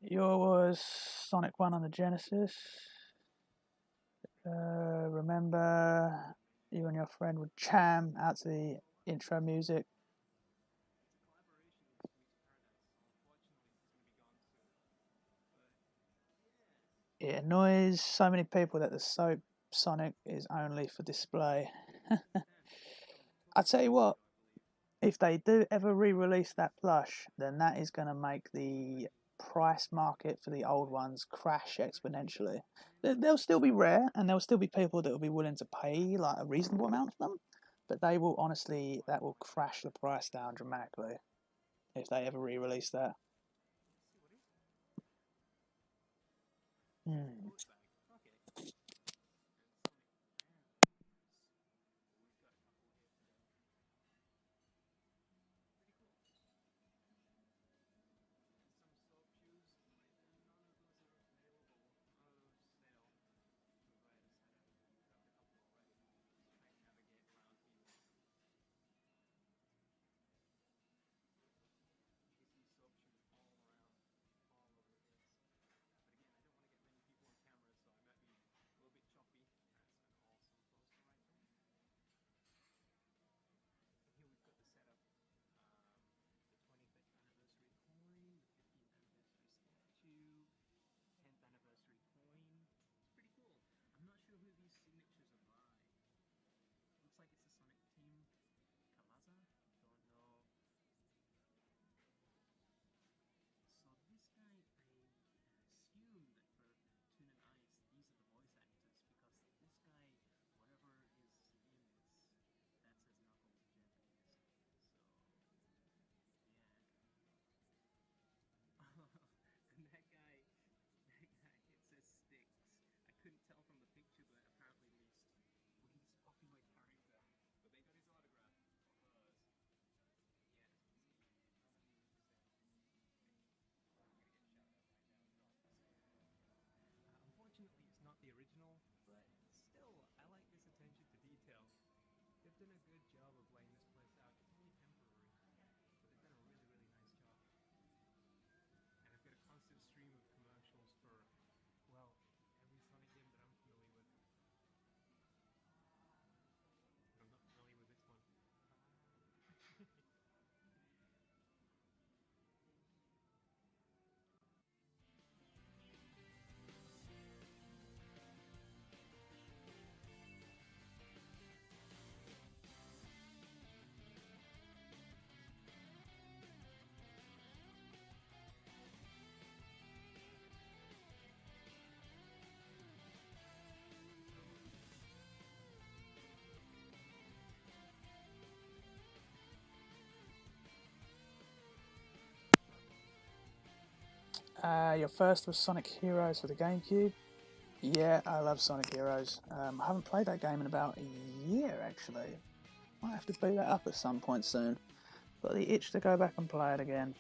Yours was Sonic 1 on the Genesis. Remember you and your friend would jam out to the intro music. It annoys so many people that the Soap Sonic is only for display. I tell you what, if they do ever re-release that plush, then that is going to make the price market for the old ones crash exponentially. They'll still be rare, and there'll still be people that will be willing to pay like a reasonable amount for them, but they will honestly, that will crash the price down dramatically if they ever re-release that. Your first was Sonic Heroes for the GameCube. Yeah, I love Sonic Heroes. I haven't played that game in about a year, actually. Might have to boot that up at some point soon. Got the itch to go back and play it again.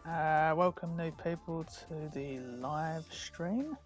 Welcome new people to the live stream.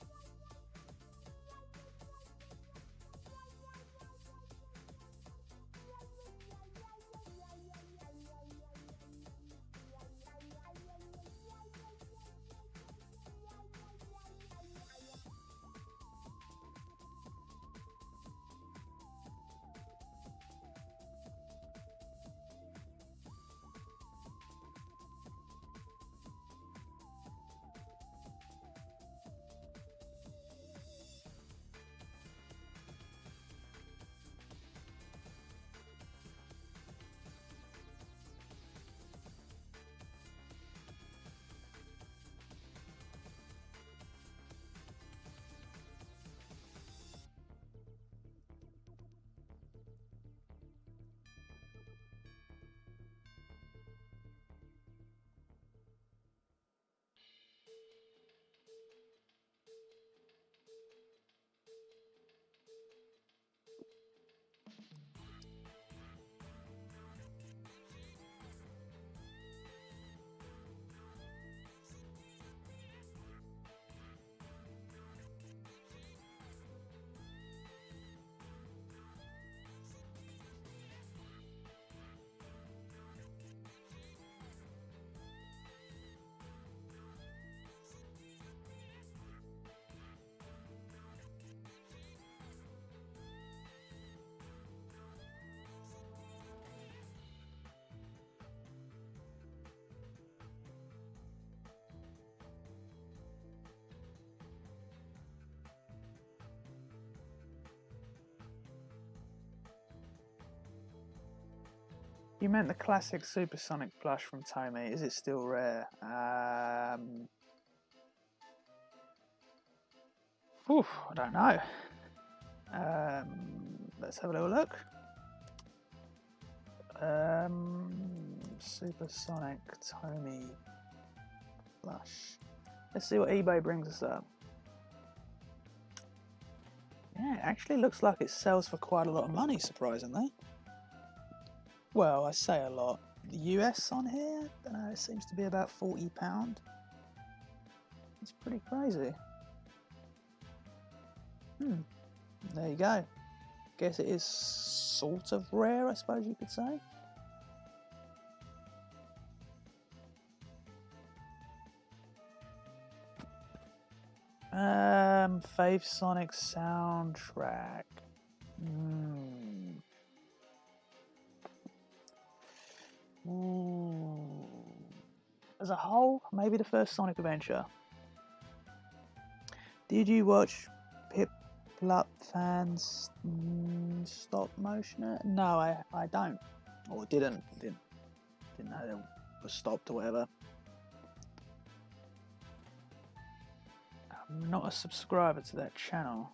You meant the classic Supersonic plush from Tommy. Is it still rare? Oof, I don't know. Let's have a little look. Supersonic Tommy plush. Let's see what eBay brings us up. Yeah, it actually looks like it sells for quite a lot of money, surprisingly. Well, I say a lot. The US on here, I don't know, it seems to be about £40. It's pretty crazy. There you go. Guess it is sort of rare, I suppose you could say. Fave Sonic soundtrack. As a whole, maybe the first Sonic adventure. Did you watch Pip Plup fans stop motion? No, I don't, or didn't know they were stopped or whatever. I'm not a subscriber to that channel.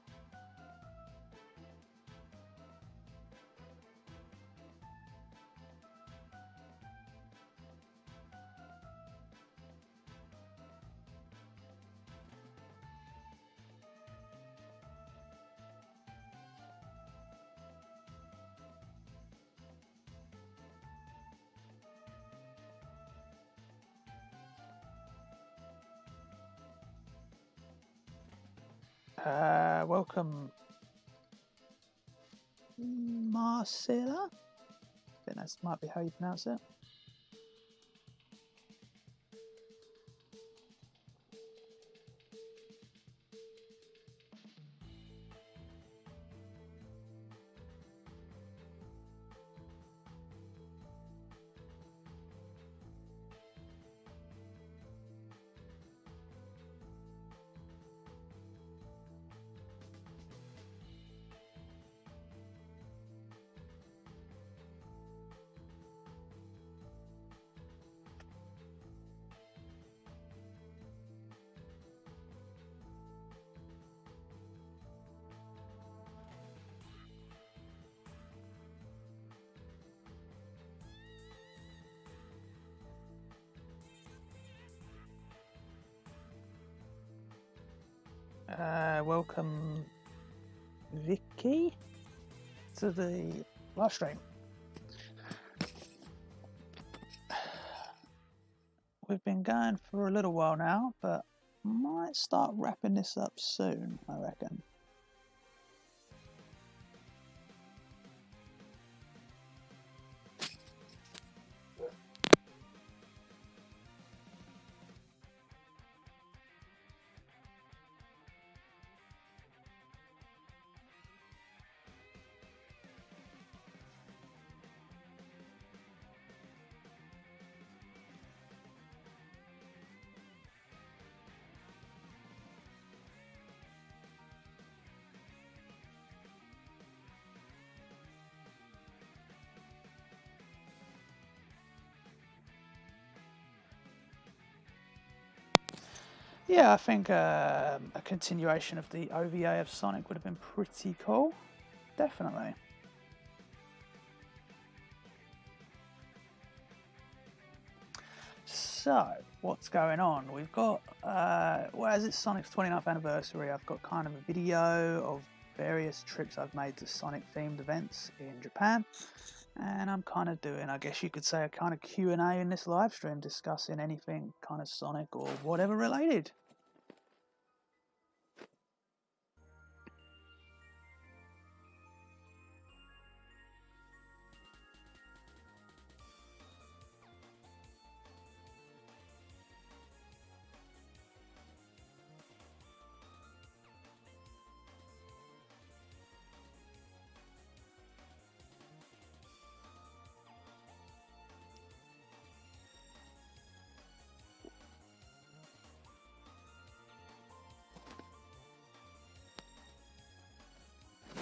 Welcome, Marcella. I think that might be how you pronounce it. Welcome, Vicky, to the live stream. we've been going for a little while now, but might start wrapping this up soon, I reckon. Yeah, I think a continuation of the OVA of Sonic would have been pretty cool. Definitely. So, what's going on? We've got, well, as it's Sonic's 29th anniversary, I've got kind of a video of various trips I've made to Sonic-themed events in Japan. And I'm kind of doing, I guess you could say, a kind of Q&A in this live stream, discussing anything kind of Sonic or whatever related.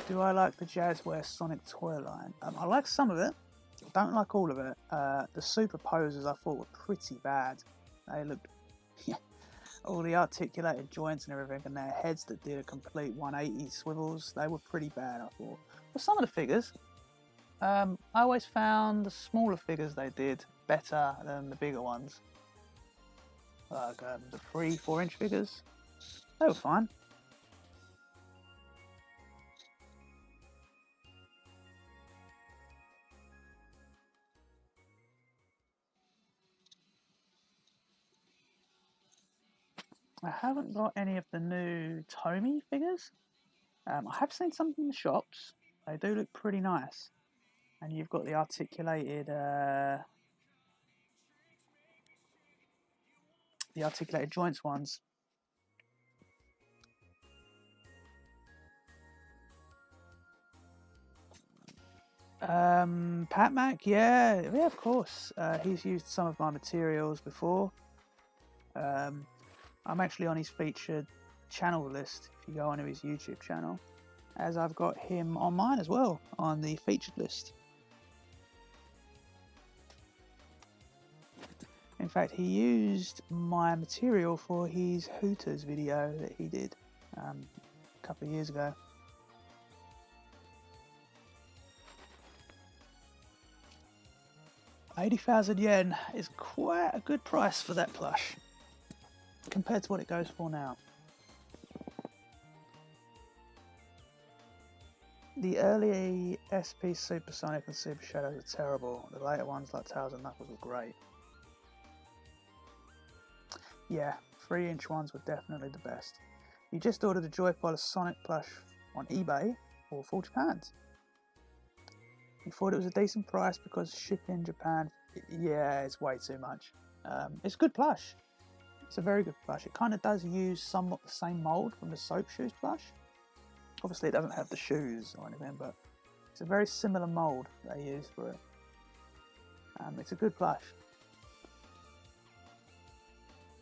Do I like the Jazzware Sonic toy line? I like some of it. I don't like all of it. The super poses I thought were pretty bad. They looked, yeah, all the articulated joints and everything, and their heads that did a complete 180 swivels, they were pretty bad, I thought. But some of the figures, I always found the smaller figures they did better than the bigger ones. Like the 3-4 inch figures, they were fine. I haven't got any of the new Tomy figures. I have seen some in the shops. They do look pretty nice. And you've got the articulated joints ones. Pat Mac, yeah, of course. He's used some of my materials before. I'm actually on his featured channel list if you go onto his YouTube channel, as I've got him on mine as well on the featured list. In fact, he used my material for his Hooters video that he did a couple of years ago. £80,000 is quite a good price for that plush compared to what it goes for now. The early SP Supersonic and Super Shadows are terrible. The later ones like Tails and Knuckles were great. Yeah, 3-inch ones were definitely the best. You just ordered a Joypolis Sonic plush on eBay for £40. You thought it was a decent price because shipping Japan, yeah, it's way too much. It's a good plush. It's a very good plush. It kind of does use somewhat the same mould from the Soap Shoes plush. Obviously it doesn't have the shoes or anything, but it's a very similar mould they use for it. It's a good plush.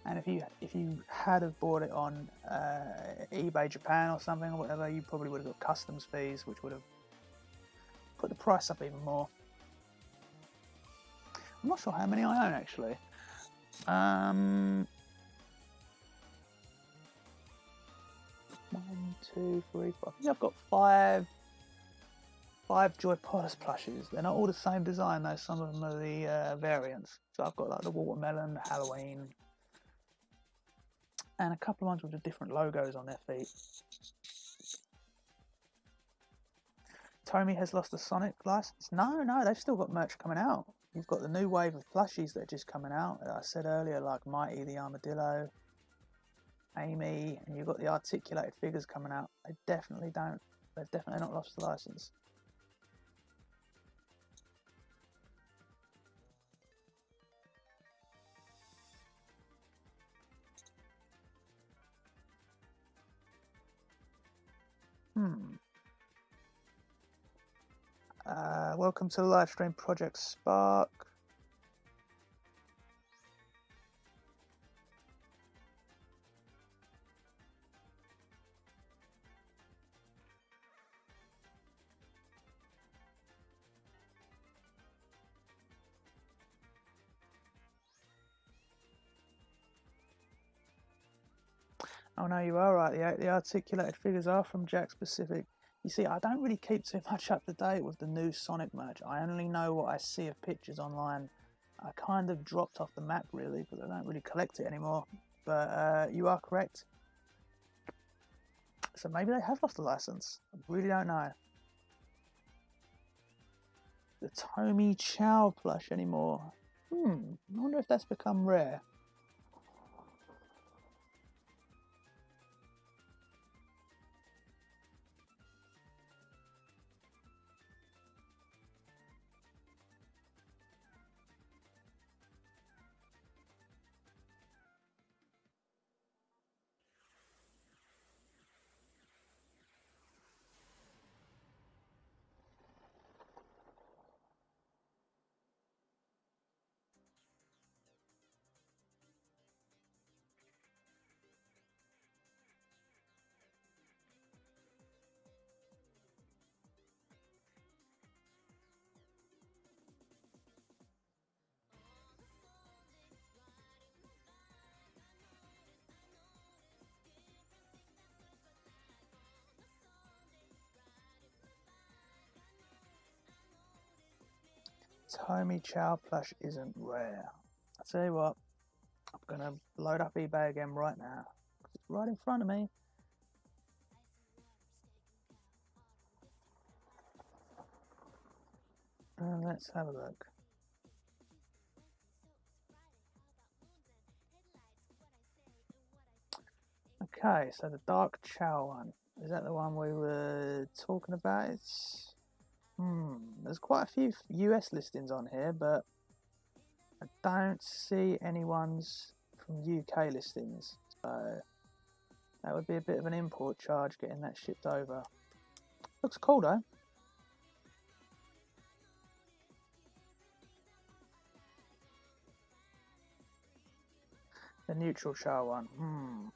And if you had have bought it on eBay Japan or something or whatever, you probably would have got customs fees, which would have put the price up even more. I'm not sure how many I own actually. 1, 2, 3, 4. I think I've got five Joypolis plushes. They're not all the same design though. Some of them are the variants. So I've got like the watermelon, the Halloween, and a couple of ones with the different logos on their feet. Tomy has lost the Sonic license. No, they've still got merch coming out. you've got the new wave of plushies that are just coming out. I said earlier, like Mighty the Armadillo, Amy, and you've got the articulated figures coming out. They've definitely not lost the license. Welcome to the live stream, Project Spark. Oh no, you are right. The articulated figures are from Jakks Pacific. You see, I don't really keep too much up to date with the new Sonic merch. I only know what I see of pictures online. I kind of dropped off the map really because I don't really collect it anymore. But you are correct. So maybe they have lost the license. I really don't know. The Tommy Chow plush anymore. I wonder if that's become rare. Tommy Chow plush isn't rare. I'll tell you what, I'm going to load up eBay again right now. It's right in front of me. And let's have a look. Okay, so the Dark Chow one. Is that the one we were talking about? It's... there's quite a few US listings on here, but I don't see any ones from UK listings. So that would be a bit of an import charge getting that shipped over. Looks cool though. The neutral Chow one.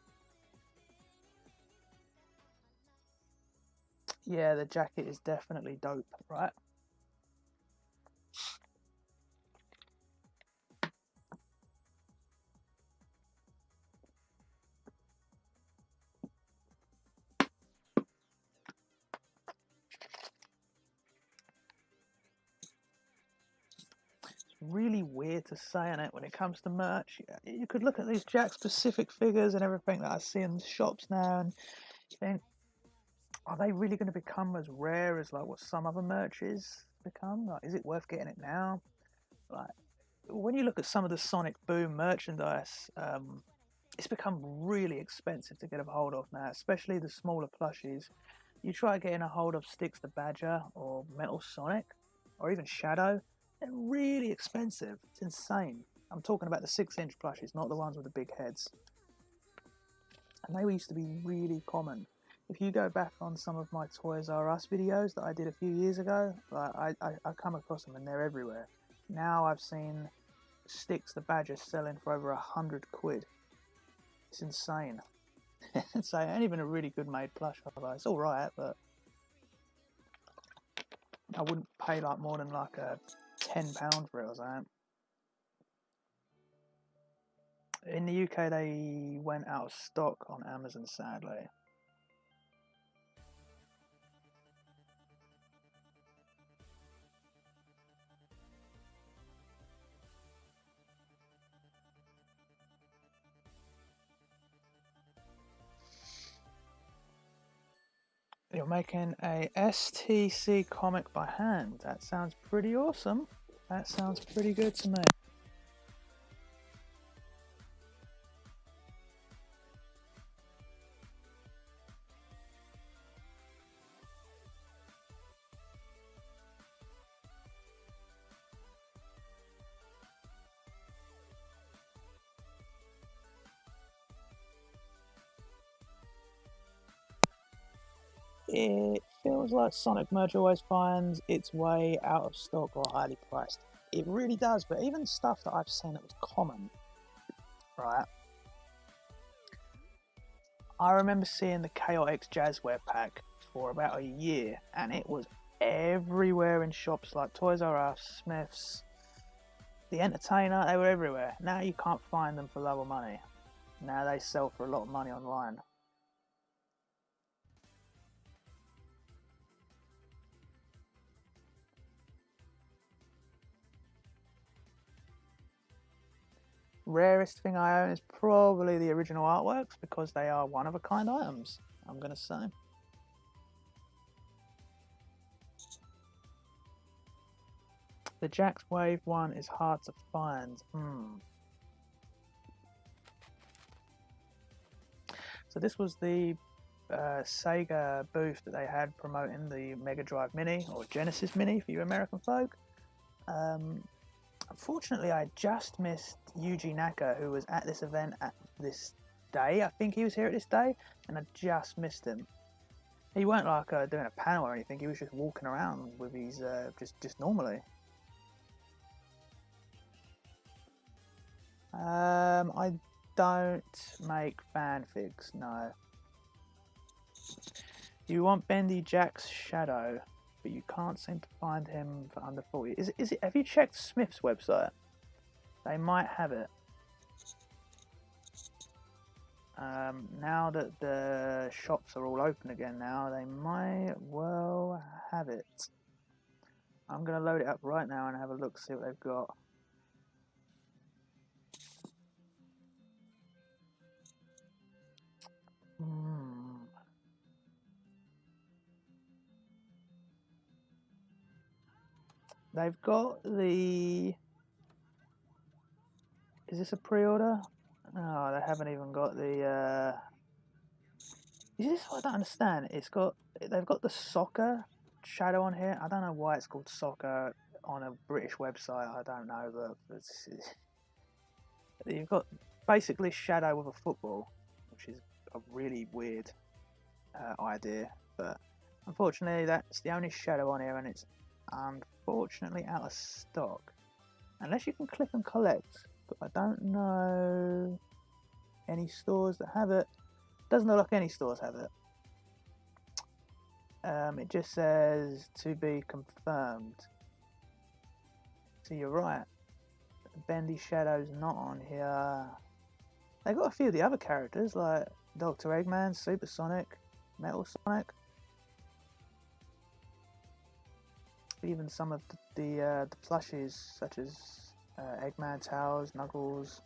Yeah, the jacket is definitely dope, right? Really weird to say on it when it comes to merch. You could look at these Jakks Pacific figures and everything that I see in the shops now and think, are they really going to become as rare as like what some other merch is become? Like, is it worth getting it now? Like, when you look at some of the Sonic Boom merchandise, it's become really expensive to get a hold of now, especially the smaller plushies. You try getting a hold of Styx the Badger or Metal Sonic or even Shadow, they're really expensive. It's insane. I'm talking about the 6-inch plushies, not the ones with the big heads. And they used to be really common. If you go back on some of my Toys R Us videos that I did a few years ago, I come across them and they're everywhere. Now I've seen Styx the Badger selling for over 100 quid. It's insane. So it ain't even a really good made plush, although it's alright, but I wouldn't pay like more than like a £10 for it or something. In the UK they went out of stock on Amazon, sadly. You're making a STC comic by hand. That sounds pretty awesome. That sounds pretty good to me. It feels like Sonic merch always finds its way out of stock or highly priced. It really does, but even stuff that I've seen that was common, right? I remember seeing the Chaotix Jazzware pack for about a year, and it was everywhere in shops like Toys R Us, Smith's, The Entertainer. They were everywhere. Now you can't find them for love or money. Now they sell for a lot of money online. Rarest thing I own is probably the original artworks because they are one-of-a-kind items, I'm going to say. The Jax Wave one is hard to find. So this was the Sega booth that they had promoting the Mega Drive Mini, or Genesis Mini for you American folk. Unfortunately, I just missed Yuji Naka, who was at this event at this day. I think he was here at this day, and I just missed him. He weren't like doing a panel or anything. He was just walking around with his just normally. I don't make fanfics, no. You want Bendy Jack's shadow, but you can't seem to find him for under 40. Is it? Have you checked Smith's website? They might have it. Now that the shops are all open again now, they might well have it. I'm going to load it up right now and have a look, see what they've got. They've got the... Is this a pre-order? Oh, they haven't even got the... Is this what I don't understand? They've got the soccer shadow on here. I don't know why it's called soccer on a British website. I don't know, but you've got basically shadow with a football, which is a really weird idea. But unfortunately, that's the only shadow on here, and it's unfortunately out of stock. Unless you can click and collect, but I don't know any stores that have it. Doesn't look like any stores have it. It just says to be confirmed. So you're right. Bendy Shadow's not on here. They got a few of the other characters like Dr. Eggman, Supersonic, Metal Sonic. Even some of the plushies such as Eggman Towers, Knuckles.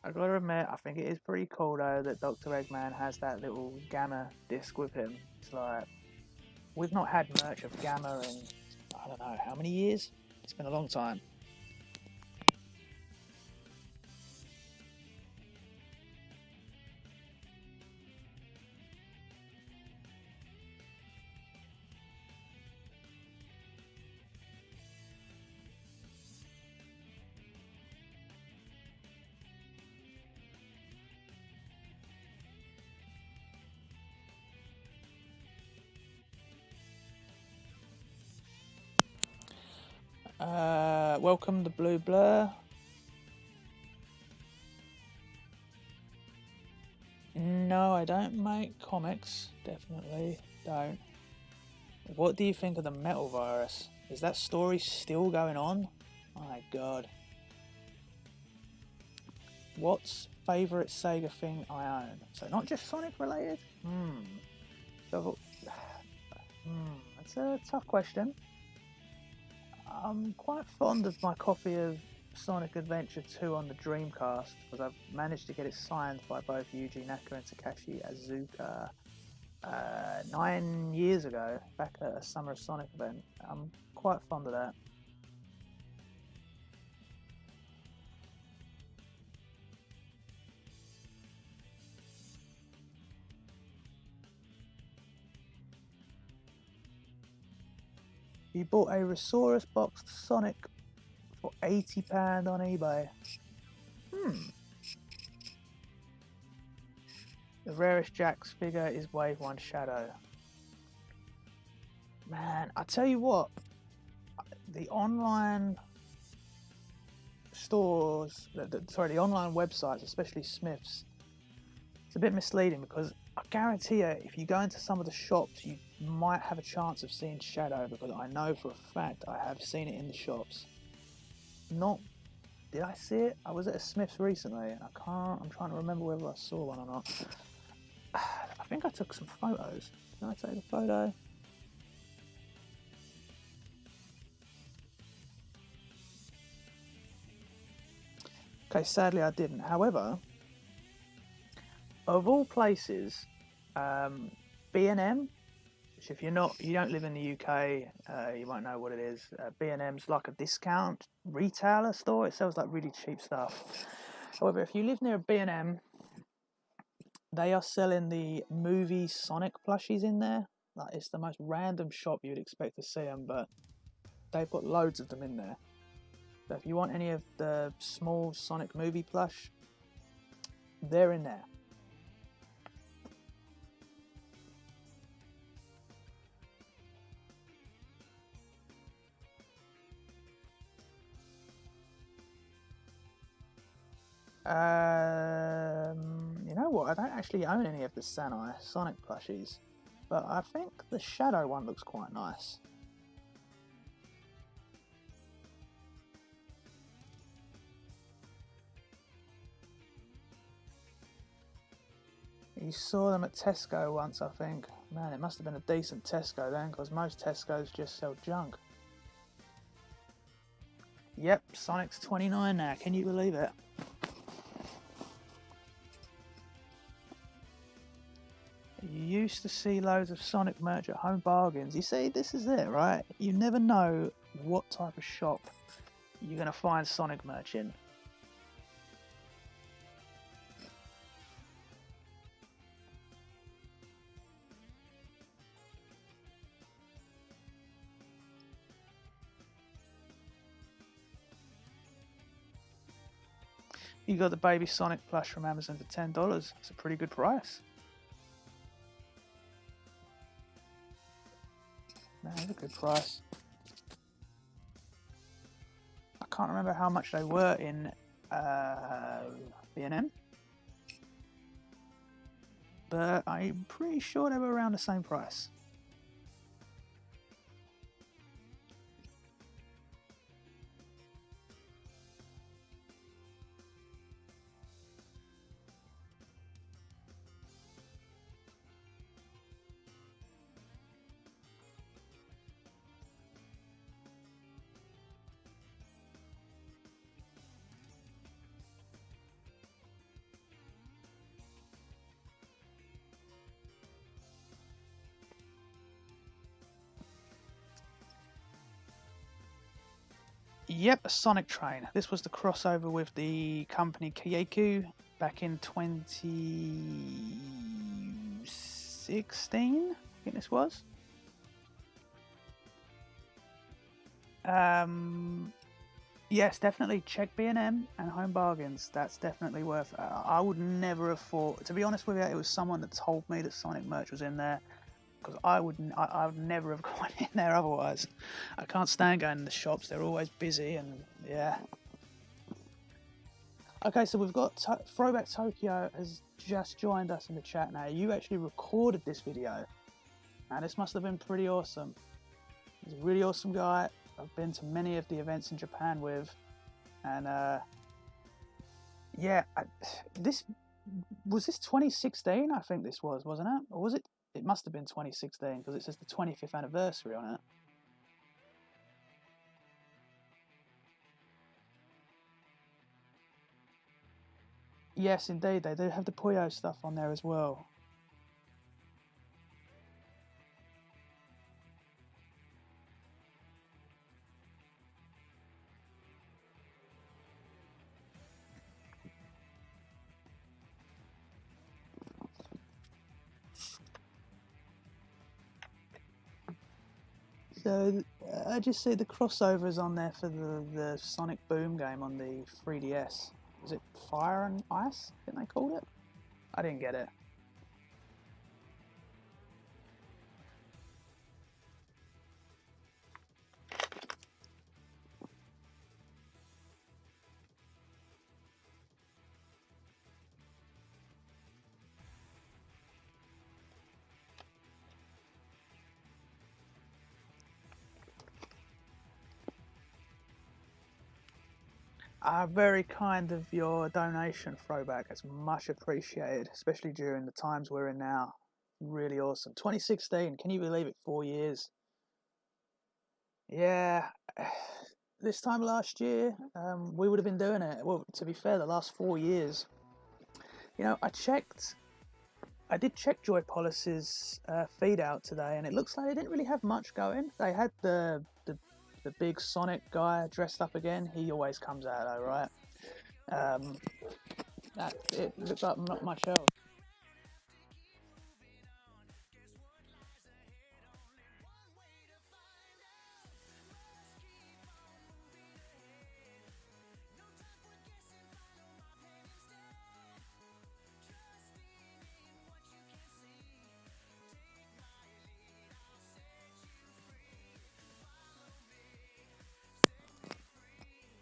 I gotta admit, I think it is pretty cool though that Dr. Eggman has that little Gamma disc with him. It's like, we've not had merch of Gamma in, I don't know, how many years? It's been a long time. Welcome to Blue Blur. No, I don't make comics. Definitely don't. What do you think of the Metal Virus? Is that story still going on? My god. What's favourite Sega thing I own? So not just Sonic related? That's a tough question. I'm quite fond of my copy of Sonic Adventure 2 on the Dreamcast because I've managed to get it signed by both Yuji Naka and Takashi Azuka. 9 years ago, back at a Summer Sonic event. I'm quite fond of that. You bought a Resaurus boxed Sonic for £80 on eBay. The rarest Jax figure is Wave 1 Shadow. Man, I tell you what, the online stores, the online websites, especially Smith's, it's a bit misleading because I guarantee you, if you go into some of the shops, you might have a chance of seeing Shadow, because I know for a fact I have seen it in the shops. Did I see it? I was at a Smith's recently, and I'm trying to remember whether I saw one or not. I think I took some photos. Can I take a photo? Okay, sadly I didn't. However, of all places, B&M, which if you don't live in the UK, you won't know what it is. B&M's like a discount retailer store. It sells like really cheap stuff. However, if you live near a B&M, they are selling the movie Sonic plushies in there. Like, it's the most random shop you'd expect to see them, but they've got loads of them in there. So if you want any of the small Sonic movie plush, they're in there. You know what? I don't actually own any of the Sonic plushies, but I think the Shadow one looks quite nice. You saw them at Tesco once, I think. Man, it must have been a decent Tesco then, because most Tesco's just sell junk. Yep, Sonic's 29 now. Can you believe it? You used to see loads of Sonic merch at Home Bargains. You see, this is it, right? You never know what type of shop you're going to find Sonic merch in. You got the baby Sonic plush from Amazon for $10. It's a pretty good price. That's a good price. I can't remember how much they were in B&M, but I'm pretty sure they were around the same price. Yep, a Sonic train. This was the crossover with the company Keiku back in 2016, I think this was. Yes, definitely check B&M and Home Bargains. That's definitely worth it. I would never have thought, to be honest with you, it was someone that told me that Sonic merch was in there, because I would never have gone in there otherwise. I can't stand going in the shops. They're always busy, and yeah. Okay, so we've got Throwback Tokyo has just joined us in the chat now. You actually recorded this video. Now, this must have been pretty awesome. He's a really awesome guy. I've been to many of the events in Japan with, and yeah, this 2016. I think this was, wasn't it? Or was it? It must have been 2016 because it says the 25th anniversary on it. Yes, indeed, they do have the Puyo stuff on there as well. So I just see the crossovers on there for the Sonic Boom game on the 3DS. Was it Fire and Ice? I think they called it. I didn't get it. Very kind of your donation, Throwback. It's much appreciated, especially during the times we're in now. Really awesome. 2016, can you believe it? 4 years. Yeah, this time last year, we would have been doing it. Well, to be fair, the last 4 years. You know, I did check Joypolis's feed out today, and it looks like they didn't really have much going. They had the big Sonic guy dressed up again. He always comes out though, right? It looks like not much else.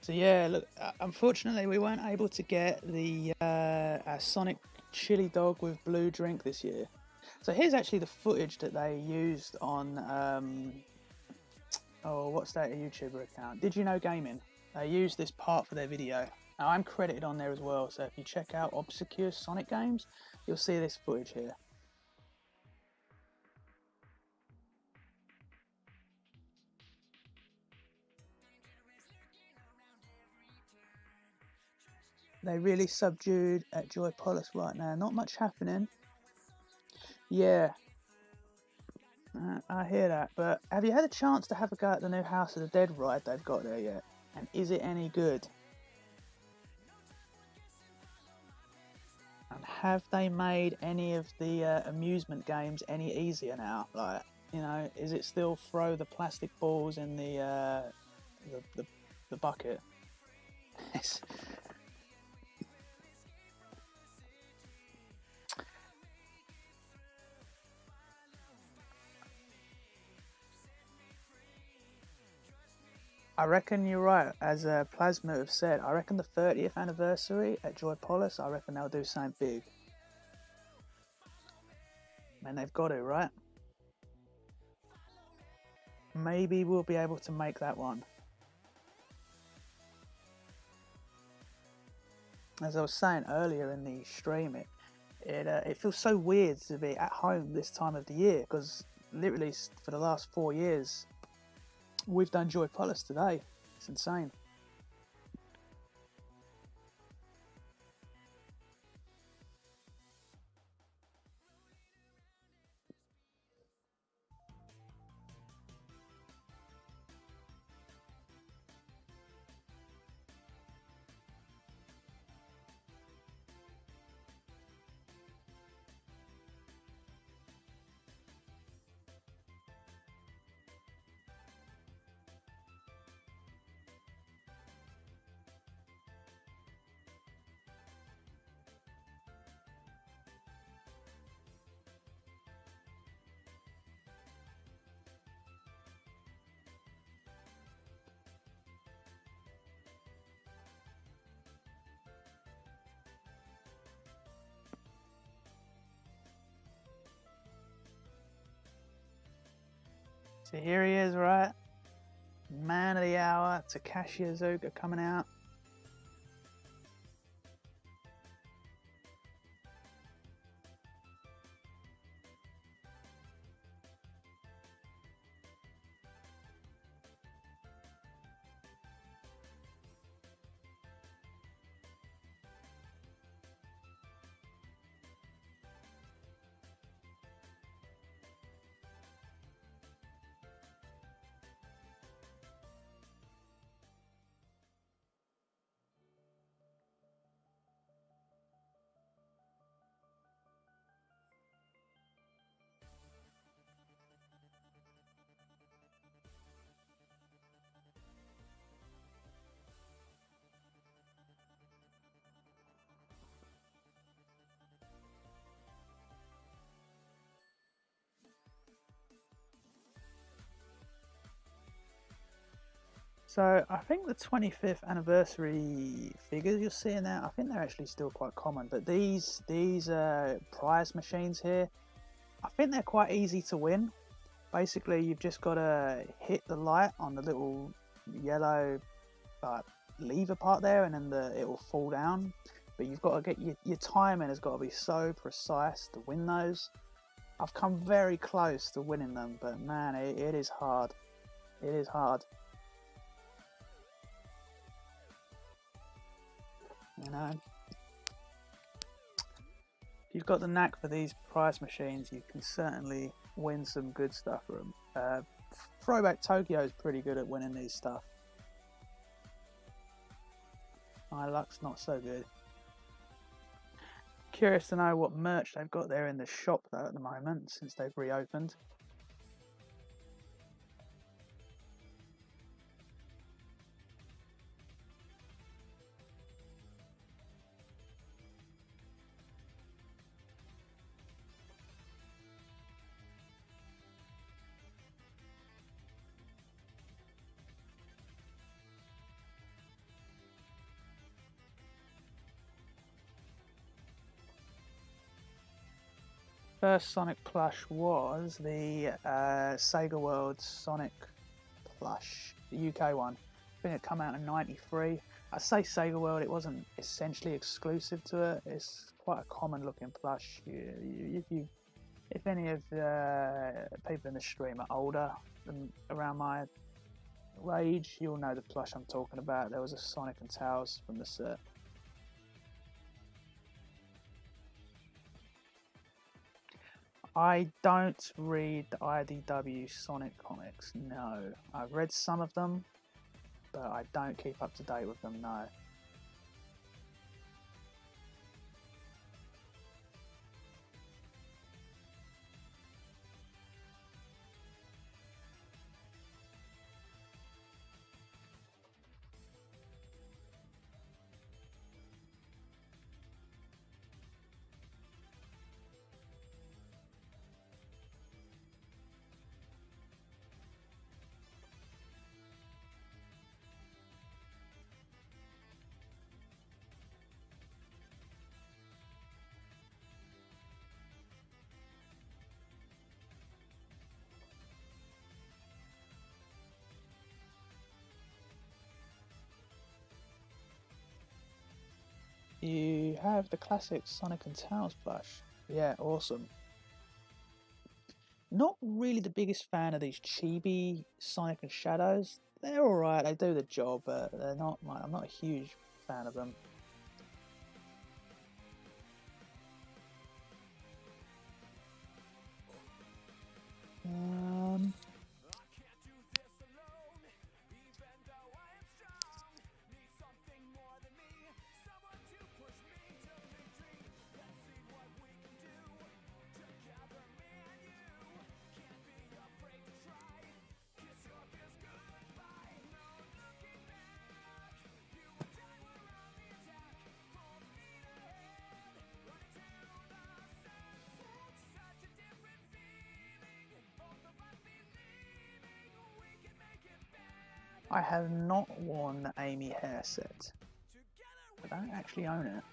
So yeah, look. Unfortunately, we weren't able to get the Sonic chili dog with blue drink this year. So here's actually the footage that they used on oh, what's that YouTuber account? Did You Know Gaming? They used this part for their video. Now I'm credited on there as well. So if you check out Obscure Sonic games, you'll see this footage here. They really subdued at Joypolis right now. Not much happening. Yeah, I hear that. But have you had a chance to have a go at the new House of the Dead ride they've got there yet? And is it any good? And have they made any of the amusement games any easier now? Like, you know, is it still throw the plastic balls in the bucket? I reckon you're right. As Plasma have said, I reckon the 30th anniversary at Joypolis, I reckon they'll do something big. Man, they've got to, right? Maybe we'll be able to make that one. As I was saying earlier in the stream, it feels so weird to be at home this time of the year, because literally for the last 4 years, we've done Joypolis today. It's insane. So here he is, right? Man of the hour, Takashi Iizuka coming out. So I think the 25th anniversary figures you're seeing there, I think they're actually still quite common. But these prize machines here, I think they're quite easy to win. Basically, you've just got to hit the light on the little yellow lever part there, and then it will fall down. But you've got to get your timing has got to be so precise to win those. I've come very close to winning them, but man, it is hard. It is hard. You know, if you've got the knack for these prize machines, you can certainly win some good stuff for them. Throwback Tokyo is pretty good at winning these stuff. My luck's not so good. Curious to know what merch they've got there in the shop though at the moment, since they've reopened. First Sonic plush was the Sega World Sonic plush, the UK one. I think it came out in '93. I say Sega World, it wasn't essentially exclusive to it. It's quite a common looking plush. If any of the people in the stream are older than around my age, you'll know the plush I'm talking about. There was a Sonic and Tails from the set. I don't read the IDW Sonic comics, no. I've read some of them, but I don't keep up to date with them, no. You have the classic Sonic and Tails plush. Yeah, awesome. Not really the biggest fan of these chibi Sonic and Shadows. They're alright, they do the job, but they're not. I'm not a huge fan of them. I have not worn the Amy hair set. I don't actually own it.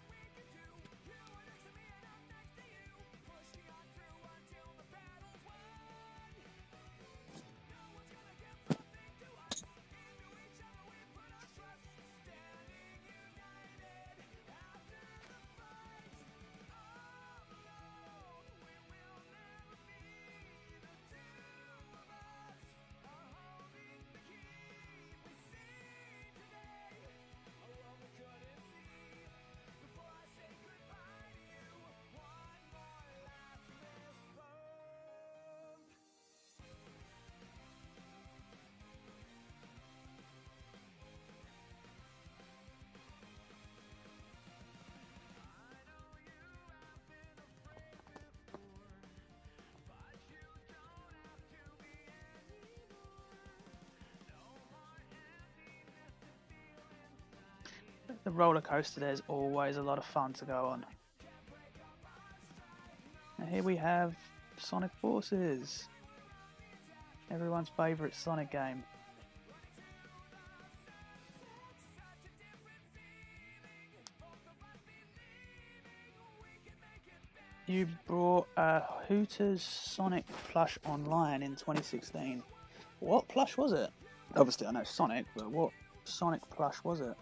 The roller coaster there is always a lot of fun to go on. And here we have Sonic Forces, everyone's favourite Sonic game. You brought Hooters Sonic plush online in 2016. What plush was it? Obviously I know Sonic, but what Sonic plush was it?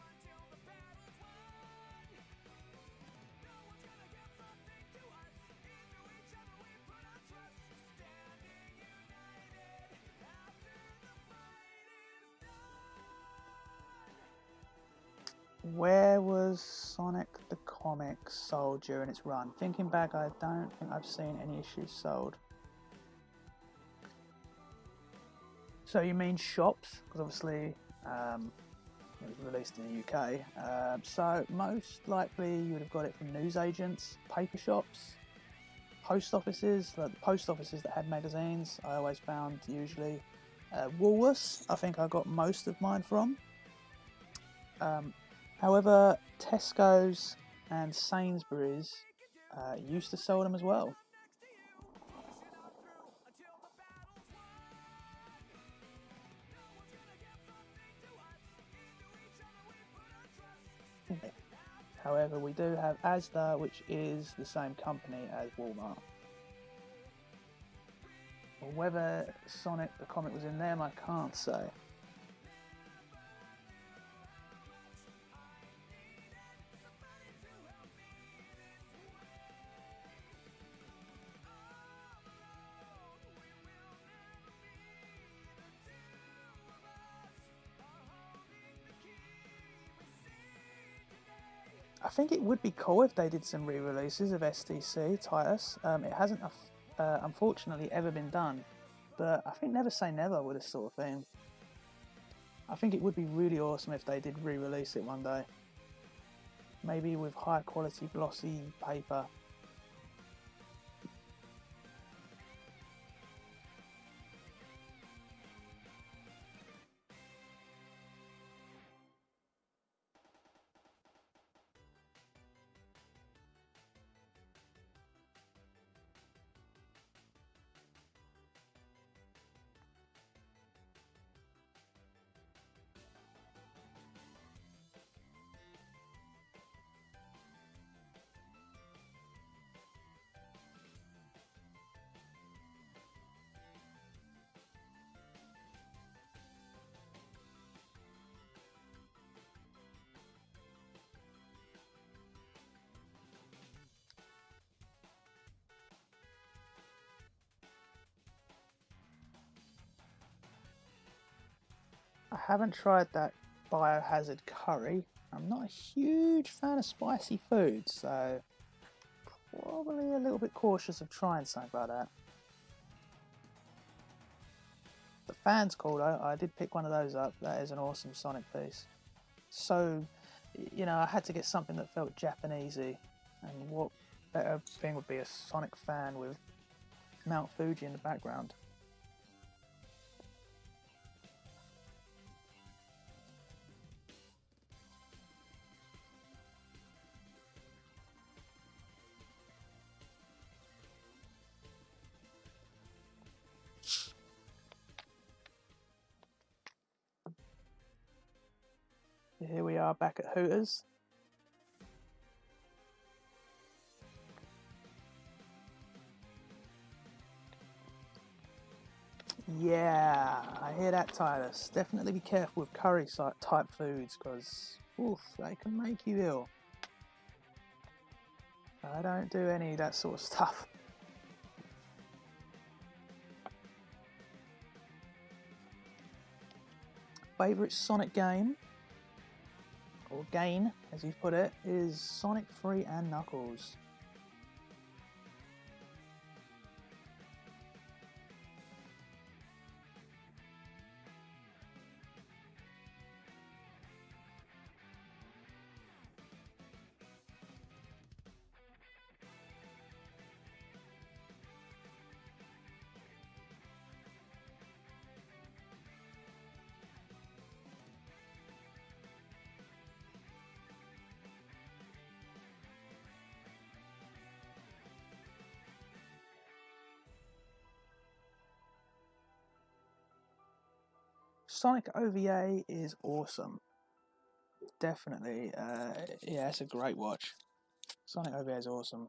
Where was Sonic the comic sold during its run? Thinking back, I don't think I've seen any issues sold. So you mean shops? Because obviously it was released in the UK. So most likely you would have got it from newsagents, paper shops, post offices. Like the post offices that had magazines, I always found usually. Woolworths, I think I got most of mine from. However, Tesco's and Sainsbury's used to sell them as well. However, we do have Asda, which is the same company as Walmart. Whether Sonic the comic was in them, I can't say. I think it would be cool if they did some re-releases of STC Titus. It hasn't, unfortunately, ever been done, but I think never say never with this sort of thing. I think it would be really awesome if they did re-release it one day. Maybe with high quality glossy paper. I haven't tried that biohazard curry. I'm not a huge fan of spicy food, so probably a little bit cautious of trying something like that. The fan's cool though. I did pick one of those up. That is an awesome Sonic piece. So, you know, I had to get something that felt Japanesey, and what better thing would be a Sonic fan with Mount Fuji in the background. Here we are back at Hooters. Yeah, I hear that, Titus. Definitely be careful with curry type foods, because they can make you ill. I don't do any of that sort of stuff. Favourite Sonic game, or gain as you put it, is Sonic 3 and Knuckles. Sonic OVA is awesome. Definitely, yeah, it's a great watch. Sonic OVA is awesome.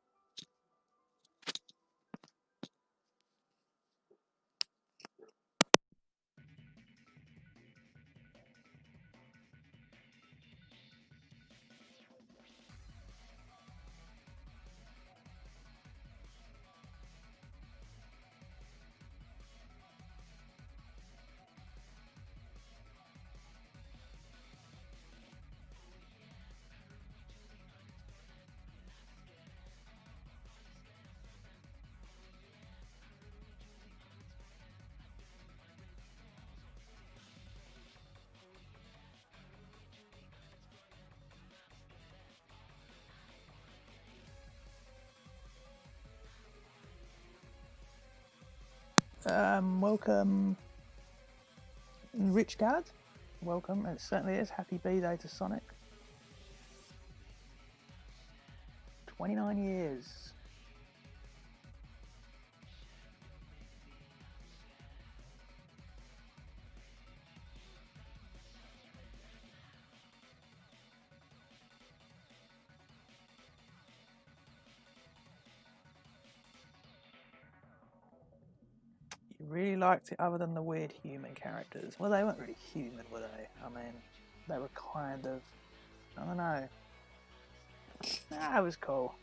Welcome, Rich Gad. Welcome. It certainly is. Happy B-Day to Sonic. 29 years. You really liked it other than the weird human characters. Well, they weren't really human, were they? I mean, they were kind of... I don't know. That was cool.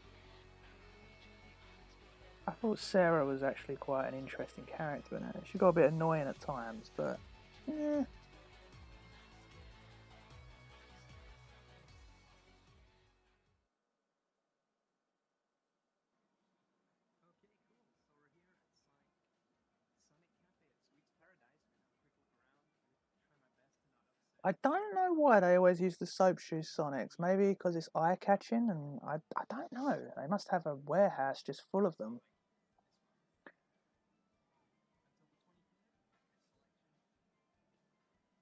I thought Sarah was actually quite an interesting character in it. She got a bit annoying at times, but... yeah. I don't know why they always use the soap shoe Sonics. Maybe because it's eye-catching, and I don't know. They must have a warehouse just full of them.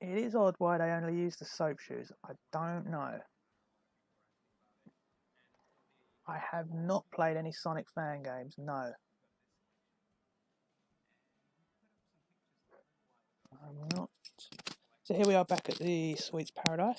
It is odd why they only use the soap shoes. I don't know. I have not played any Sonic fan games, no. I'm not. So here we are back at the Sweets Paradise.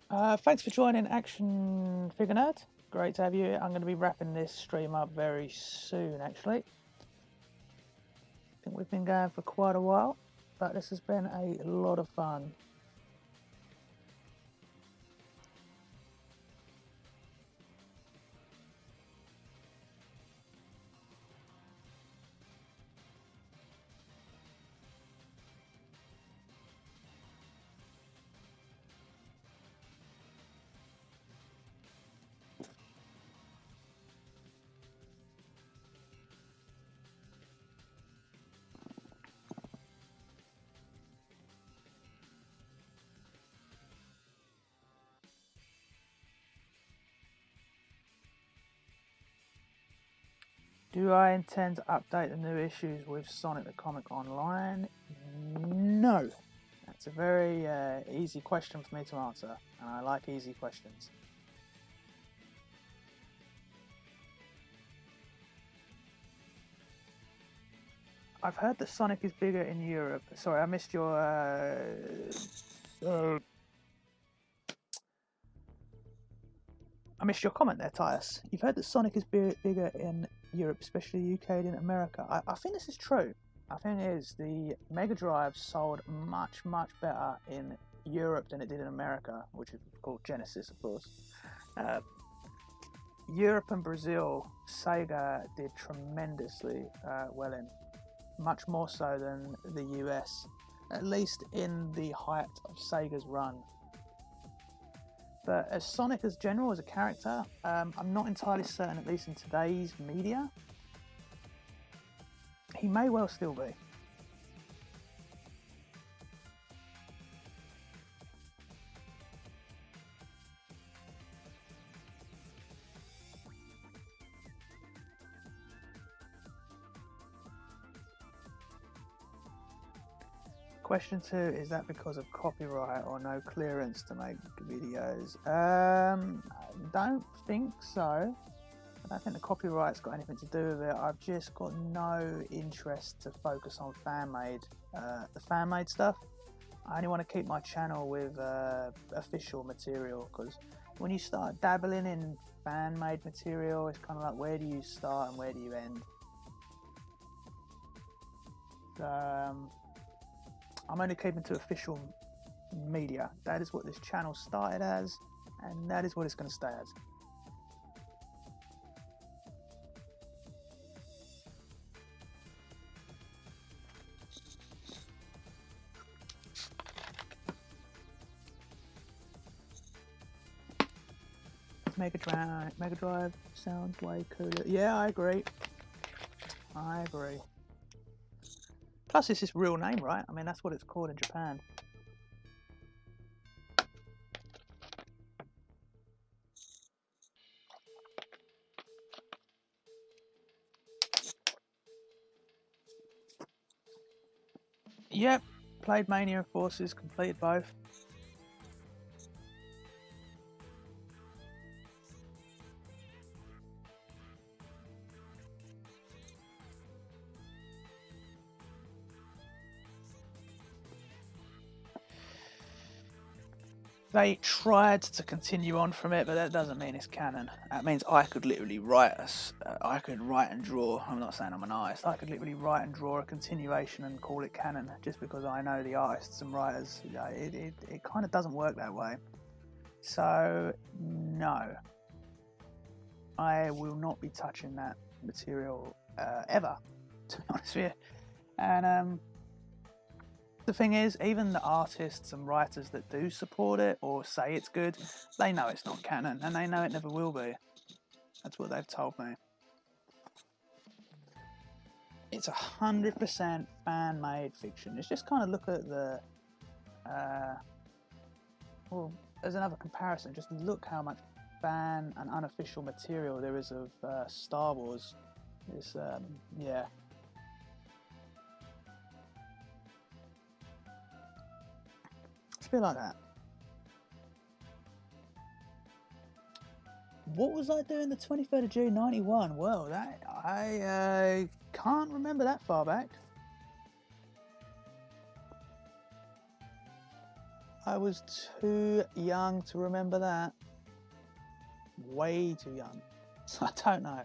Thanks for joining Action Figure Nerd. Great to have you here. I'm going to be wrapping this stream up very soon, actually. I think we've been going for quite a while, but this has been a lot of fun. Do I intend to update the new issues with Sonic the Comic Online? No. That's a very easy question for me to answer, and I like easy questions. I've heard that Sonic is bigger in Europe. Sorry, I missed your... I missed your comment there, Tyus. You've heard that Sonic is bigger in Europe, especially UK and in America. I think this is true. I think it is. The Mega Drive sold much, much better in Europe than it did in America, which is called Genesis, of course. Europe and Brazil, Sega did tremendously well in. Much more so than the US, at least in the height of Sega's run. But as Sonic as general, as a character, I'm not entirely certain, at least in today's media. He may well still be. Question 2, is that because of copyright or no clearance to make videos? I don't think so. I don't think the copyright's got anything to do with it. I've just got no interest to focus on the fan-made stuff. I only want to keep my channel with official material, because when you start dabbling in fan-made material, it's kind of like, where do you start and where do you end? I'm only keeping to official media. That is what this channel started as, and that is what it's going to stay as. Mega Drive sounds way cooler. Yeah, I agree. Plus, it's his real name, right? I mean, that's what it's called in Japan. Yep, played Mania and Forces, completed both. They tried to continue on from it, but that doesn't mean it's canon. That means I could literally I could write and draw. I'm not saying I'm an artist. I could literally write and draw a continuation and call it canon, just because I know the artists and writers. It kind of doesn't work that way. So no, I will not be touching that material ever, to be honest with you. And the thing is, even the artists and writers that do support it or say it's good, they know it's not canon, and they know it never will be. That's what they've told me. It's 100% fan-made fiction. It's just kind of look at the... well, as another comparison, just look how much fan and unofficial material there is of Star Wars. It's, yeah. It's a bit like that. What was I doing the 23rd of June 91? Well, that I can't remember that far back. I was too young to remember that. Way too young. So I don't know.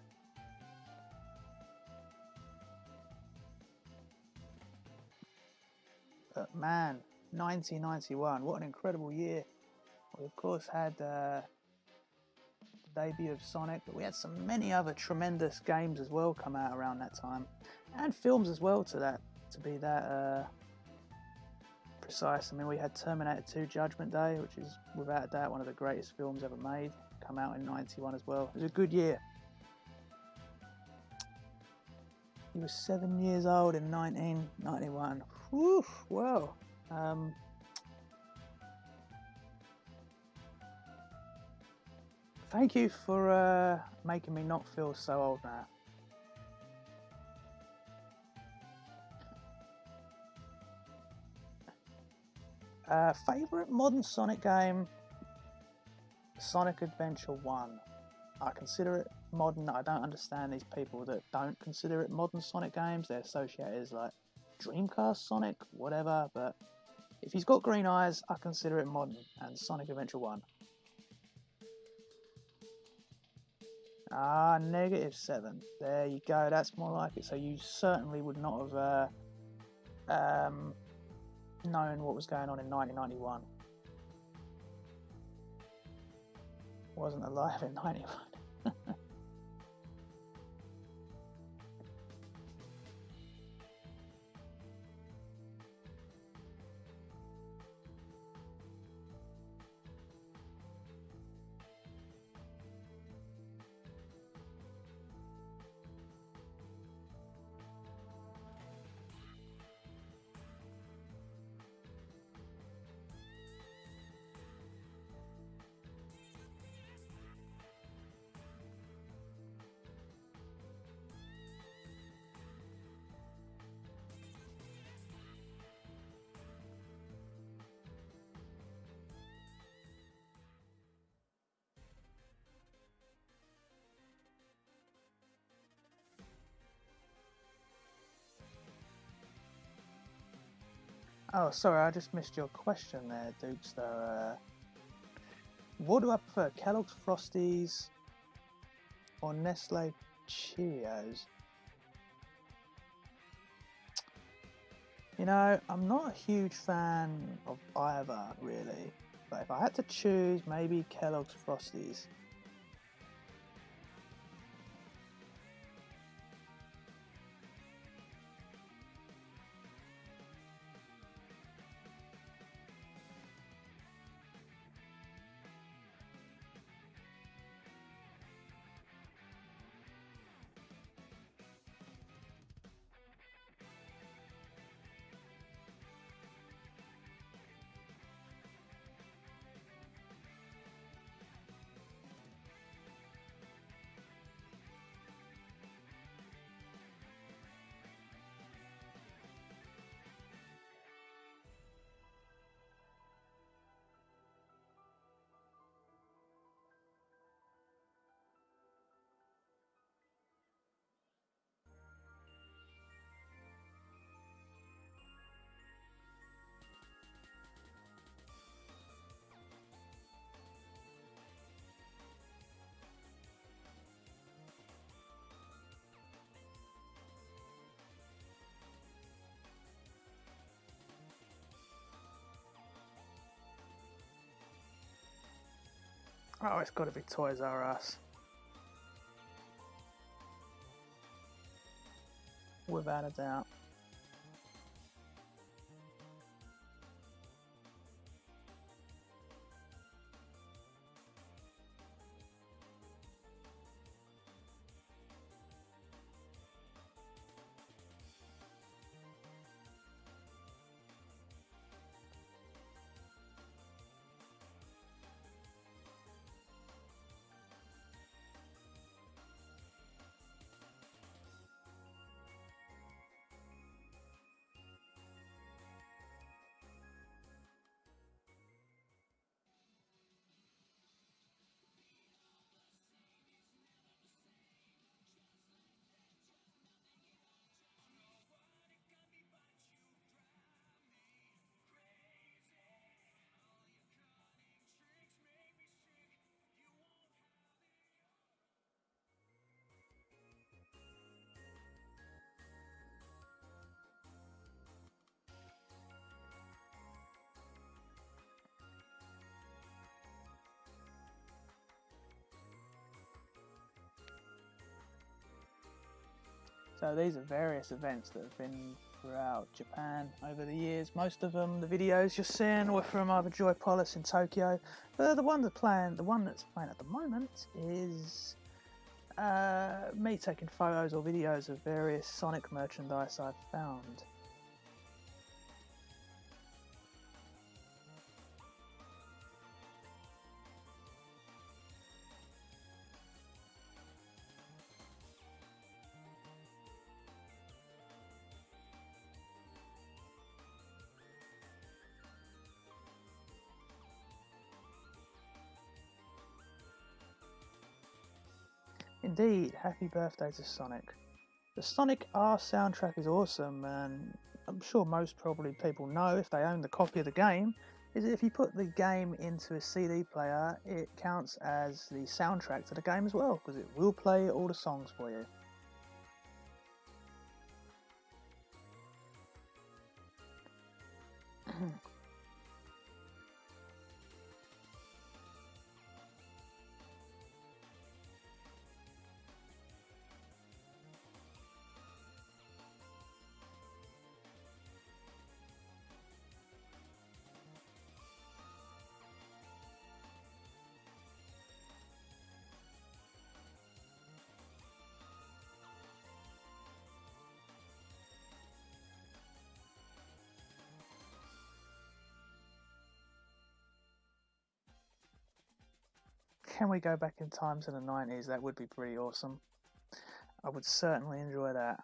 But man, 1991, what an incredible year. We of course had the debut of Sonic, but we had so many other tremendous games as well come out around that time. And films as well to be that precise. I mean, we had Terminator 2 Judgment Day, which is without a doubt one of the greatest films ever made, come out in 91 as well. It was a good year. He was 7 years old in 1991. Whew, well, thank you for making me not feel so old now. Favourite modern Sonic game? Sonic Adventure 1. I consider it modern. I don't understand these people that don't consider it modern Sonic games. They associate it as like Dreamcast Sonic, whatever, but if he's got green eyes, I consider it modern, and Sonic Adventure 1. Ah, -7. There you go, that's more like it. So you certainly would not have known what was going on in 1991. Wasn't alive in 91. Oh, sorry, I just missed your question there, Dukes, though. What do I prefer, Kellogg's Frosties or Nestle Cheerios? You know, I'm not a huge fan of either, really. But if I had to choose, maybe Kellogg's Frosties. Oh, it's got to be Toys R Us. Without a doubt. So these are various events that have been throughout Japan over the years. Most of them, the videos you're seeing, were from either Joypolis in Tokyo. But the one that's playing at the moment is me taking photos or videos of various Sonic merchandise I've found. Indeed, happy birthday to Sonic. The Sonic R soundtrack is awesome, and I'm sure most probably people know if they own the copy of the game, is that if you put the game into a CD player, it counts as the soundtrack to the game as well, because it will play all the songs for you. Can we go back in time to the 90s? That would be pretty awesome. I would certainly enjoy that.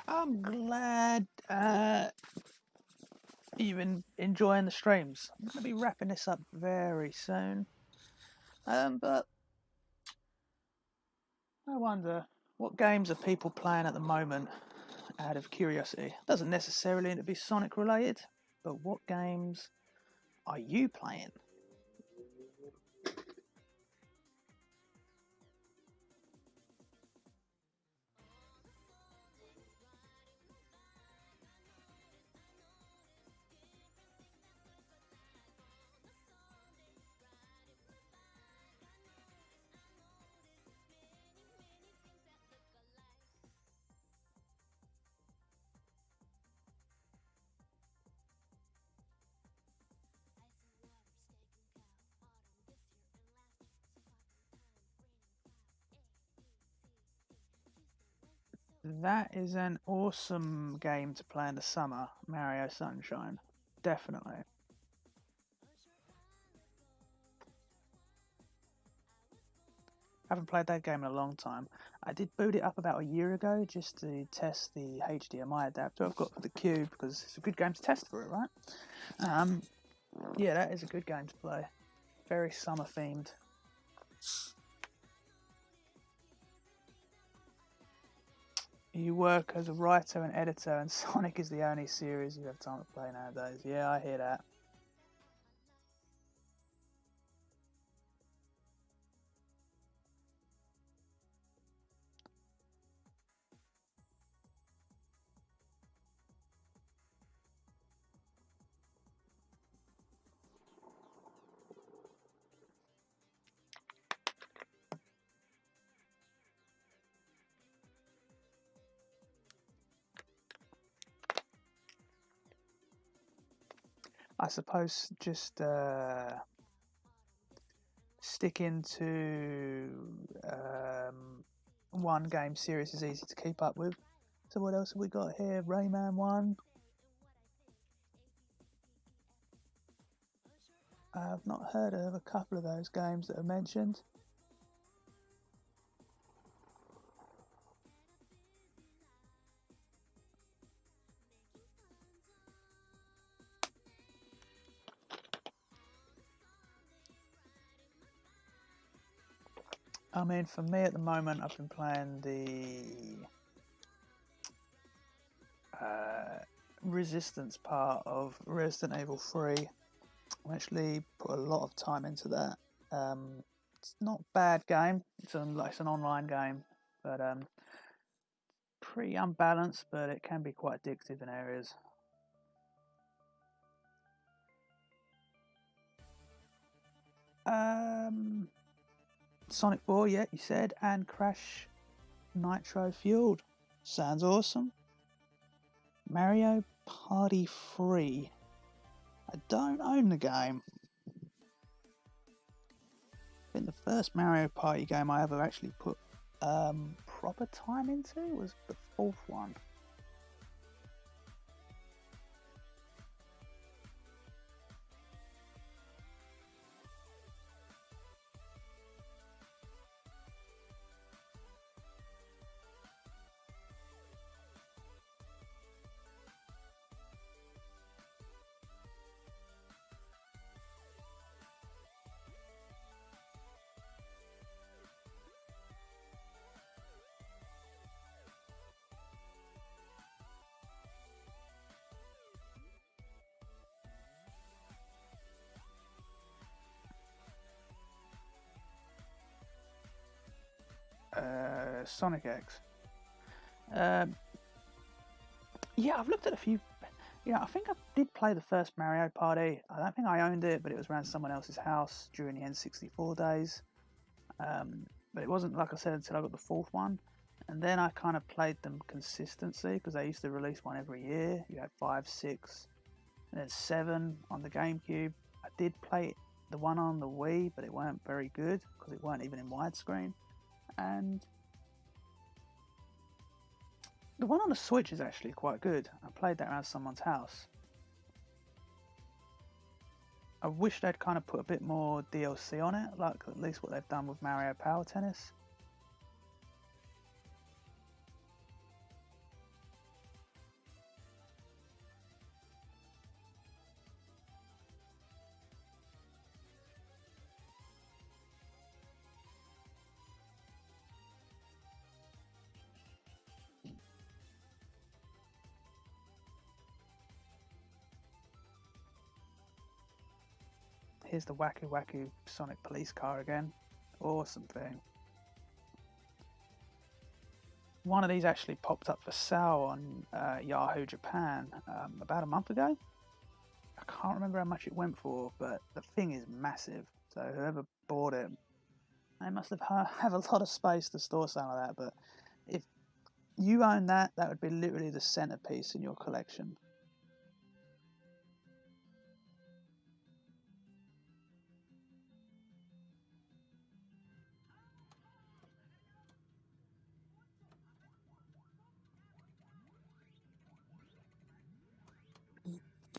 I'm glad you've been enjoying the streams. I'm going to be wrapping this up very soon. But I wonder, what games are people playing at the moment out of curiosity? Doesn't necessarily need to be Sonic related, but what games are you playing? That is an awesome game to play in the summer, Mario Sunshine. Definitely. I haven't played that game in a long time. I did boot it up about a year ago just to test the HDMI adapter I've got for the Cube, because it's a good game to test for it, right? Yeah, that is a good game to play. Very summer themed. You work as a writer and editor, and Sonic is the only series you have time to play nowadays. Yeah, I hear that. I suppose just sticking to one game series is easy to keep up with. So what else have we got here? Rayman 1. I've not heard of a couple of those games that are mentioned. I mean, for me at the moment, I've been playing the Resistance part of Resident Evil 3. I actually put a lot of time into that. It's not a bad game. It's an online game, but pretty unbalanced, but it can be quite addictive in areas. Sonic 4, yeah, you said, and Crash Nitro Fueled. Sounds awesome. Mario Party 3. I don't own the game. I think the first Mario Party game I ever actually put proper time into was the fourth one. Sonic X. Yeah, I've looked at a few. Yeah, I think I did play the first Mario Party. I don't think I owned it, but it was around someone else's house during the N64 days. But it wasn't, like I said, until I got the fourth one. And then I kind of played them consistently because they used to release one every year. You had 5, 6, and then 7 on the GameCube. I did play the one on the Wii, but it weren't very good because it weren't even in widescreen. And the one on the Switch is actually quite good. I played that around someone's house. I wish they'd kind of put a bit more DLC on it, like at least what they've done with Mario Power Tennis. Here's the Waku Waku Sonic police car again. Awesome thing. One of these actually popped up for sale on Yahoo Japan about a month ago. I can't remember how much it went for, but the thing is massive. So whoever bought it, they must have a lot of space to store some of that. But if you own that, that would be literally the centerpiece in your collection.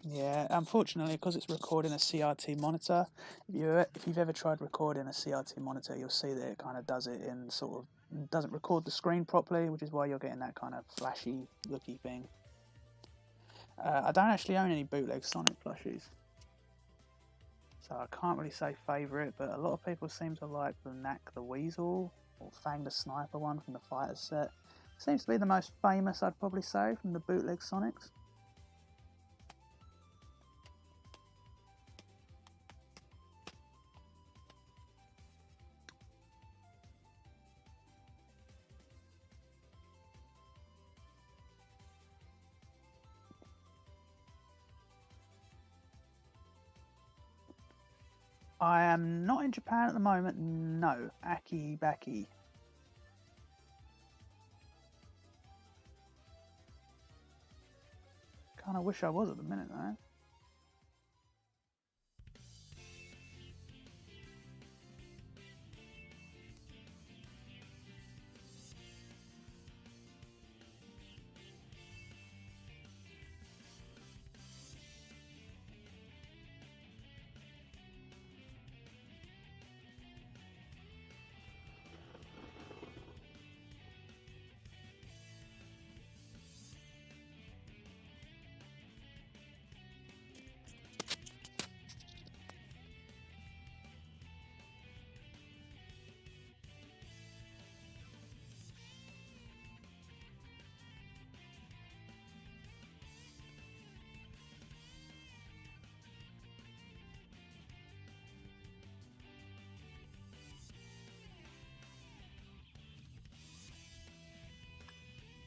Yeah, unfortunately, because it's recording a CRT monitor, if you've ever tried recording a CRT monitor, you'll see that it kind of does it in sort of, doesn't record the screen properly, which is why you're getting that kind of flashy looky thing. I don't actually own any bootleg Sonic plushies, so I can't really say favourite, but a lot of people seem to like the Knack the Weasel or Fang the Sniper one from the Fighter set. Seems to be the most famous, I'd probably say, from the bootleg Sonics. I am not in Japan at the moment, no. Aki Baki. Kinda wish I was at the minute though.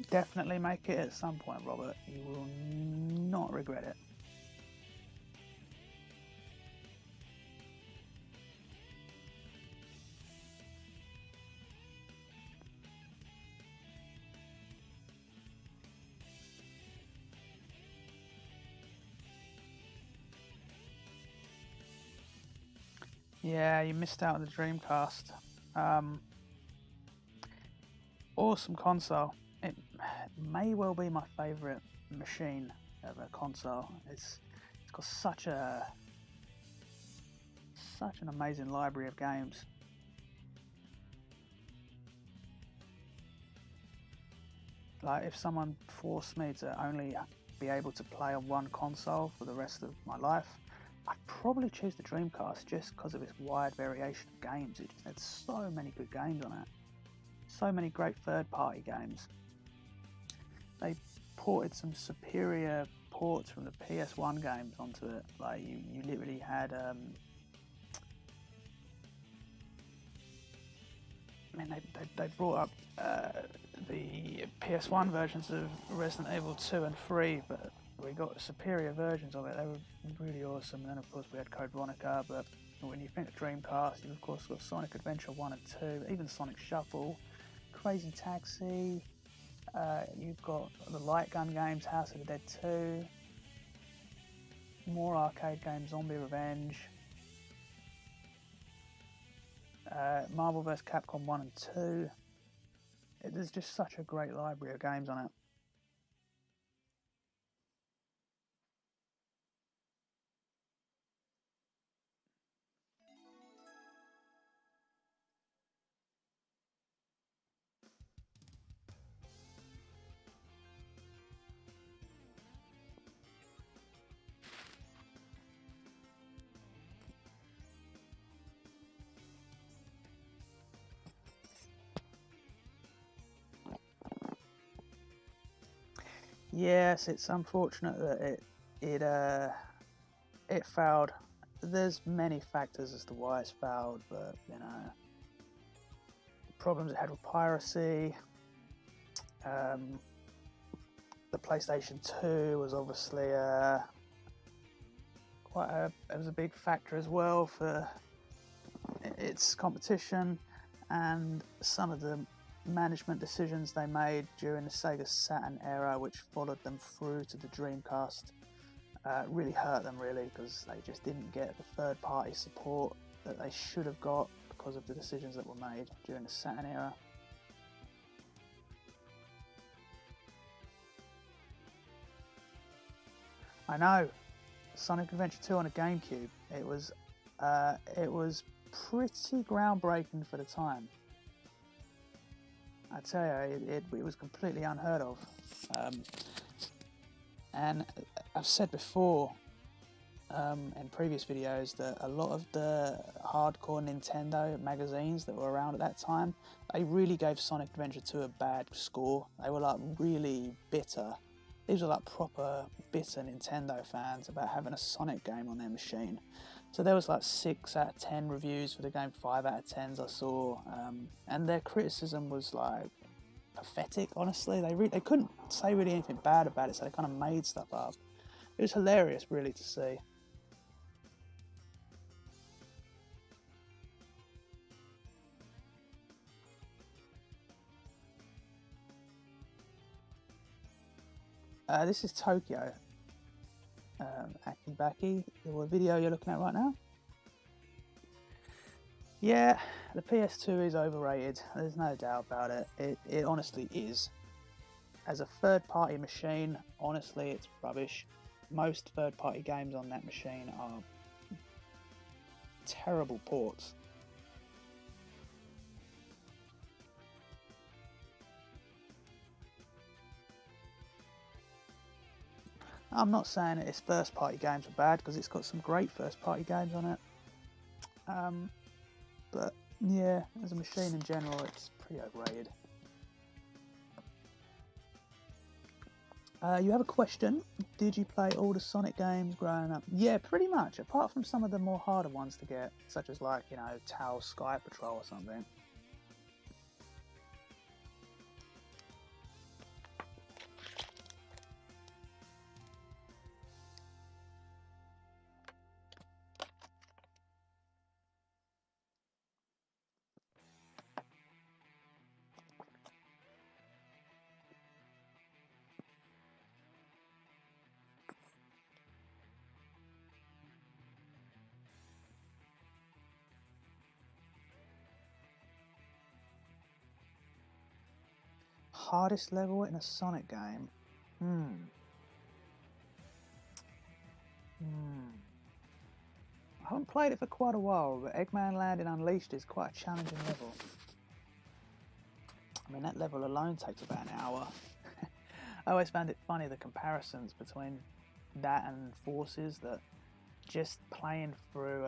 Definitely make it at some point, Robert. You will not regret it. Yeah, you missed out on the Dreamcast. Awesome console. It may well be my favourite machine of a console. It's got such an amazing library of games. Like, if someone forced me to only be able to play on one console for the rest of my life, I'd probably choose the Dreamcast just because of its wide variation of games. It just had so many good games on it. So many great third-party games. They ported some superior ports from the PS1 games onto it. Like, you literally had they brought up the PS1 versions of Resident Evil 2 and 3, but we got superior versions of it. They were really awesome. And then of course we had Code Veronica, but when you think of Dreamcast, you've of course got Sonic Adventure 1 and 2, even Sonic Shuffle, Crazy Taxi, you've got the light gun games, House of the Dead 2, more arcade games, Zombie Revenge, Marvel vs. Capcom 1 and 2. There's just such a great library of games on it. Yes, it's unfortunate that it failed. There's many factors as to why it's failed, but you know, the problems it had with piracy. The PlayStation 2 was obviously it was a big factor as well for its competition, and some of the management decisions they made during the Sega Saturn era, which followed them through to the Dreamcast, really hurt them, really, because they just didn't get the third-party support that they should have got because of the decisions that were made during the Saturn era. I know, Sonic Adventure 2 on a GameCube, it was pretty groundbreaking for the time. I tell you, it was completely unheard of. And I've said before in previous videos that a lot of the hardcore Nintendo magazines that were around at that time, they really gave Sonic Adventure 2 a bad score. They were like really bitter. These were like proper bitter Nintendo fans about having a Sonic game on their machine. So there was like 6 out of 10 reviews for the game, 5 out of 10s I saw, and their criticism was like pathetic, honestly. They couldn't say really anything bad about it, so they kind of made stuff up. It was hilarious, really, to see. This is Tokyo. Aki-Baki, the video you're looking at right now. Yeah, the PS2 is overrated, there's no doubt about it. It honestly is. As a third-party machine, honestly, it's rubbish. Most third-party games on that machine are terrible ports. I'm not saying that its first-party games are bad, because it's got some great first-party games on it. But yeah, as a machine in general, it's pretty overrated. You have a question. Did you play all the Sonic games growing up? Yeah, pretty much, apart from some of the more harder ones to get, such as like, you know, Tau Sky Patrol or something. hardest level in a Sonic game. I haven't played it for quite a while, but Eggman Land in Unleashed is quite a challenging level. I mean, that level alone takes about an hour. I always found it funny, the comparisons between that and Forces, that just playing through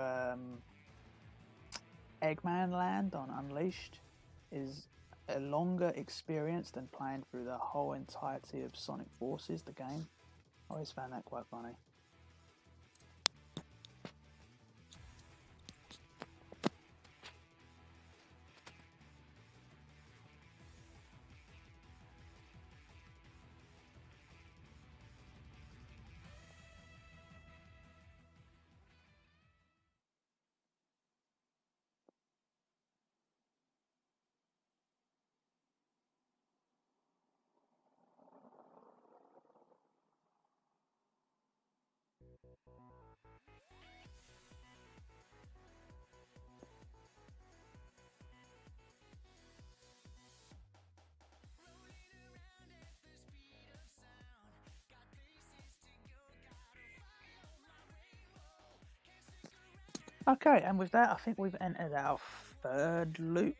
Eggman Land on Unleashed is a longer experience than playing through the whole entirety of Sonic Forces, the game. I always found that quite funny. Okay, and with that, I think we've entered our third loop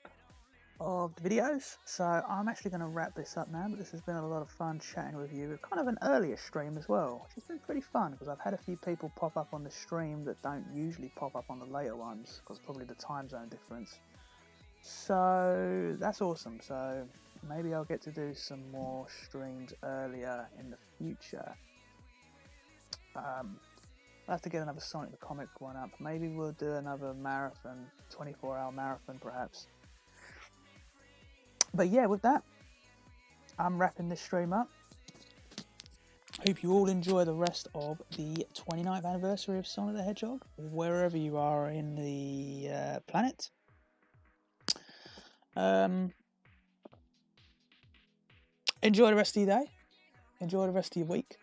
of the videos. So I'm actually going to wrap this up now, but this has been a lot of fun chatting with you. It's kind of an earlier stream as well, which has been pretty fun because I've had a few people pop up on the stream that don't usually pop up on the later ones because probably the time zone difference. So that's awesome. So maybe I'll get to do some more streams earlier in the future. I'll have to get another Sonic the Comic one up. Maybe we'll do another marathon, 24-hour marathon perhaps. But yeah, with that, I'm wrapping this stream up. Hope you all enjoy the rest of the 29th anniversary of Sonic the Hedgehog, wherever you are in the planet. Enjoy the rest of your day. Enjoy the rest of your week.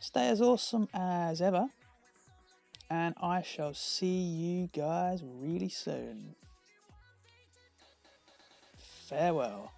Stay as awesome as ever, and I shall see you guys really soon. Farewell.